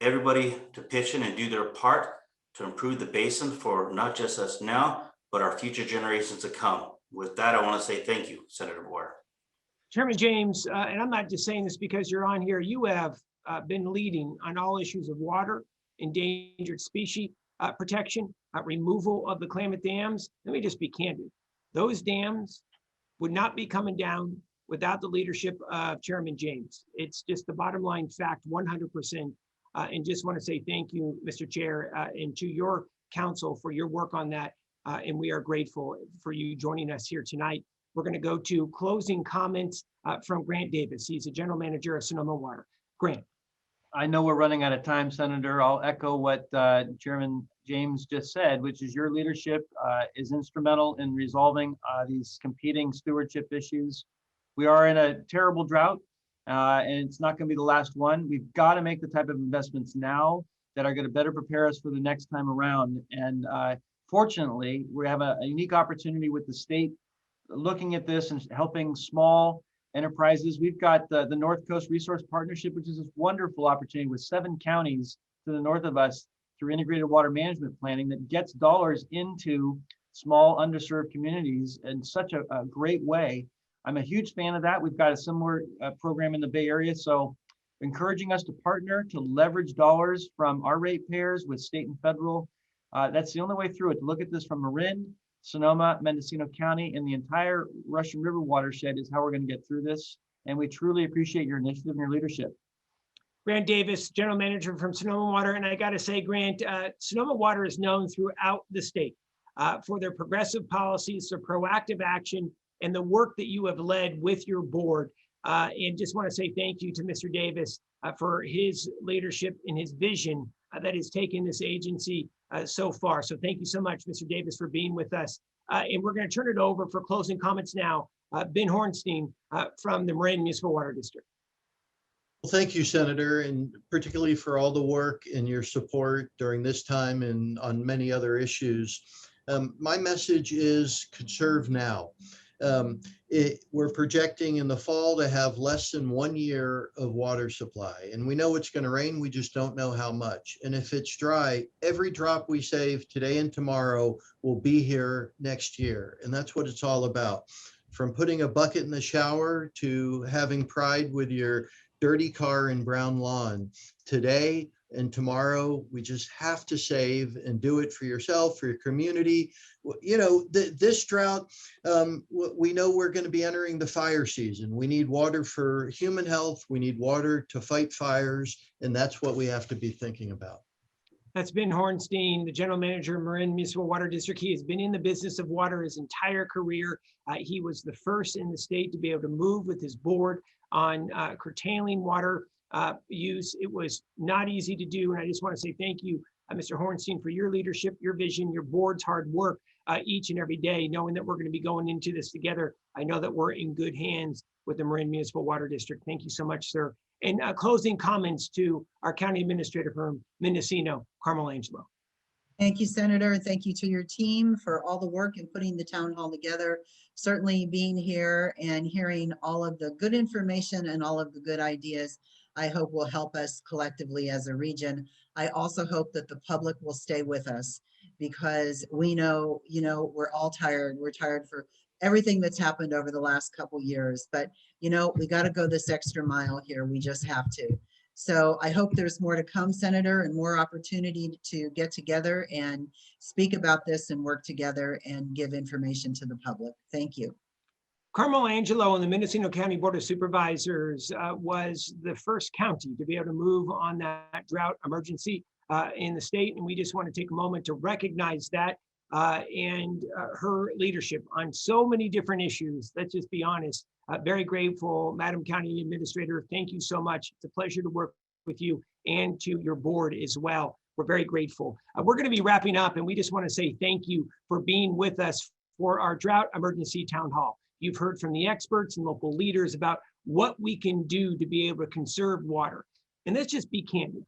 Speaker 3: everybody to pitch in and do their part to improve the basin for not just us now, but our future generations to come. With that, I want to say thank you, Senator McGuire.
Speaker 1: Chairman James, and I'm not just saying this because you're on here, you have been leading on all issues of water, endangered species protection, removal of the Klamath dams. Let me just be candid. Those dams would not be coming down without the leadership of Chairman James. It's just the bottom line fact, 100%. And just want to say thank you, Mr. Chair, and to your council for your work on that. And we are grateful for you joining us here tonight. We're going to go to closing comments from Grant Davis. He's the general manager of Sonoma Water. Grant.
Speaker 2: I know we're running out of time, Senator. I'll echo what Chairman James just said, which is your leadership is instrumental in resolving these competing stewardship issues. We are in a terrible drought, and it's not going to be the last one. We've got to make the type of investments now that are going to better prepare us for the next time around. And fortunately, we have a unique opportunity with the state looking at this and helping small enterprises. We've got the North Coast Resource Partnership, which is this wonderful opportunity with 7 counties to the north of us through integrated water management planning that gets dollars into small underserved communities in such a great way. I'm a huge fan of that. We've got a similar program in the Bay Area. So encouraging us to partner to leverage dollars from our ratepayers with state and federal. That's the only way through it. To look at this from Marin, Sonoma, Mendocino County, and the entire Russian River watershed is how we're going to get through this. And we truly appreciate your initiative and your leadership.
Speaker 1: Grant Davis, general manager from Sonoma Water. And I got to say, Grant, Sonoma Water is known throughout the state for their progressive policies, their proactive action, and the work that you have led with your board. And just want to say thank you to Mr. Davis for his leadership and his vision that has taken this agency so far. So thank you so much, Mr. Davis, for being with us. And we're going to turn it over for closing comments now. Ben Hornstein from the Marin Municipal Water District.
Speaker 4: Well, thank you, Senator, and particularly for all the work and your support during this time and on many other issues. My message is conserve now. We're projecting in the fall to have less than 1 year of water supply, and we know it's going to rain. We just don't know how much. And if it's dry, every drop we save today and tomorrow will be here next year. And that's what it's all about. From putting a bucket in the shower to having pride with your dirty car and brown lawn. Today and tomorrow, we just have to save and do it for yourself, for your community. You know, this drought, we know we're going to be entering the fire season. We need water for human health. We need water to fight fires. And that's what we have to be thinking about.
Speaker 1: That's Ben Hornstein, the general manager of Marin Municipal Water District. He has been in the business of water his entire career. He was the first in the state to be able to move with his board on curtailing water use. It was not easy to do. And I just want to say thank you, Mr. Hornstein, for your leadership, your vision, your board's hard work each and every day, knowing that we're going to be going into this together. I know that we're in good hands with the Marin Municipal Water District. Thank you so much, sir. And closing comments to our county administrator from Mendocino, Carmel Angelo.
Speaker 5: Thank you, Senator. Thank you to your team for all the work in putting the town hall together. Certainly being here and hearing all of the good information and all of the good ideas, I hope will help us collectively as a region. I also hope that the public will stay with us because we know, we're all tired. We're tired for everything that's happened over the last couple years, but we got to go this extra mile here. We just have to. So I hope there's more to come, Senator, and more opportunity to get together and speak about this and work together and give information to the public. Thank you.
Speaker 1: Carmel Angelo and the Mendocino County Board of Supervisors was the first county to be able to move on that drought emergency in the state. And we just want to take a moment to recognize that and her leadership on so many different issues. Let's just be honest. Very grateful, Madam County Administrator. Thank you so much. It's a pleasure to work with you and to your board as well. We're very grateful. We're going to be wrapping up, and we just want to say thank you for being with us for our drought emergency town hall. You've heard from the experts and local leaders about what we can do to be able to conserve water. And let's just be candid.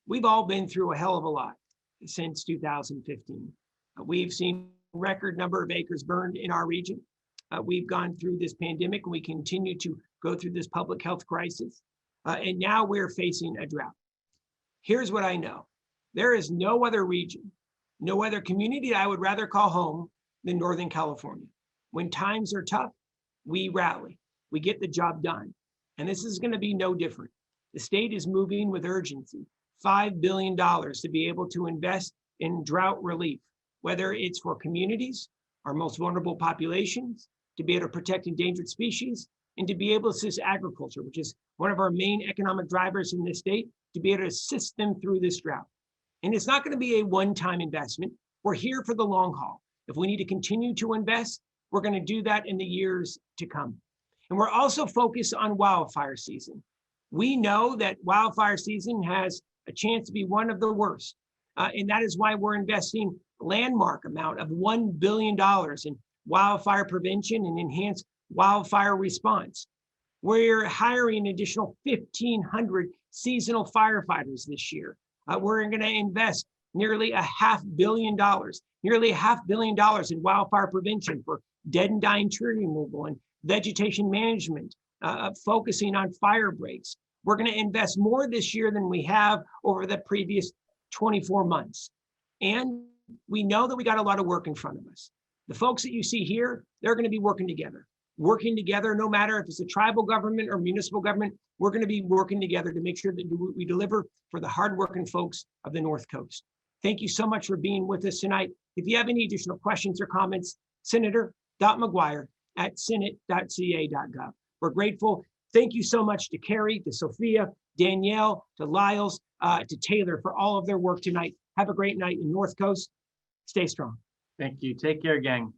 Speaker 1: We've all been through a hell of a lot since 2015. We've seen record number of acres burned in our region. We've gone through this pandemic and we continue to go through this public health crisis. And now we're facing a drought. Here's what I know. There is no other region, no other community I would rather call home than Northern California. When times are tough, we rally, we get the job done. And this is going to be no different. The state is moving with urgency, $5 billion to be able to invest in drought relief, whether it's for communities, our most vulnerable populations, to be able to protect endangered species, and to be able to assist agriculture, which is one of our main economic drivers in this state, to be able to assist them through this drought. And it's not going to be a one-time investment. We're here for the long haul. If we need to continue to invest, we're going to do that in the years to come. And we're also focused on wildfire season. We know that wildfire season has a chance to be one of the worst. And that is why we're investing a landmark amount of $1 billion in wildfire prevention and enhanced wildfire response. We're hiring an additional 1,500 seasonal firefighters this year. We're going to invest nearly $500 million, nearly $500 million in wildfire prevention for dead and dying tree removal and vegetation management, focusing on fire breaks. We're going to invest more this year than we have over the previous 24 months. And we know that we got a lot of work in front of us. The folks that you see here, they're going to be working together no matter if it's a tribal government or municipal government. We're going to be working together to make sure that we deliver for the hardworking folks of the North Coast. Thank you so much for being with us tonight. If you have any additional questions or comments, senator.mcguire@senate.ca.gov. We're grateful. Thank you so much to Carrie, to Sophia, Danielle, to Lyles, to Taylor for all of their work tonight. Have a great night in North Coast. Stay strong.
Speaker 2: Thank you. Take care, gang.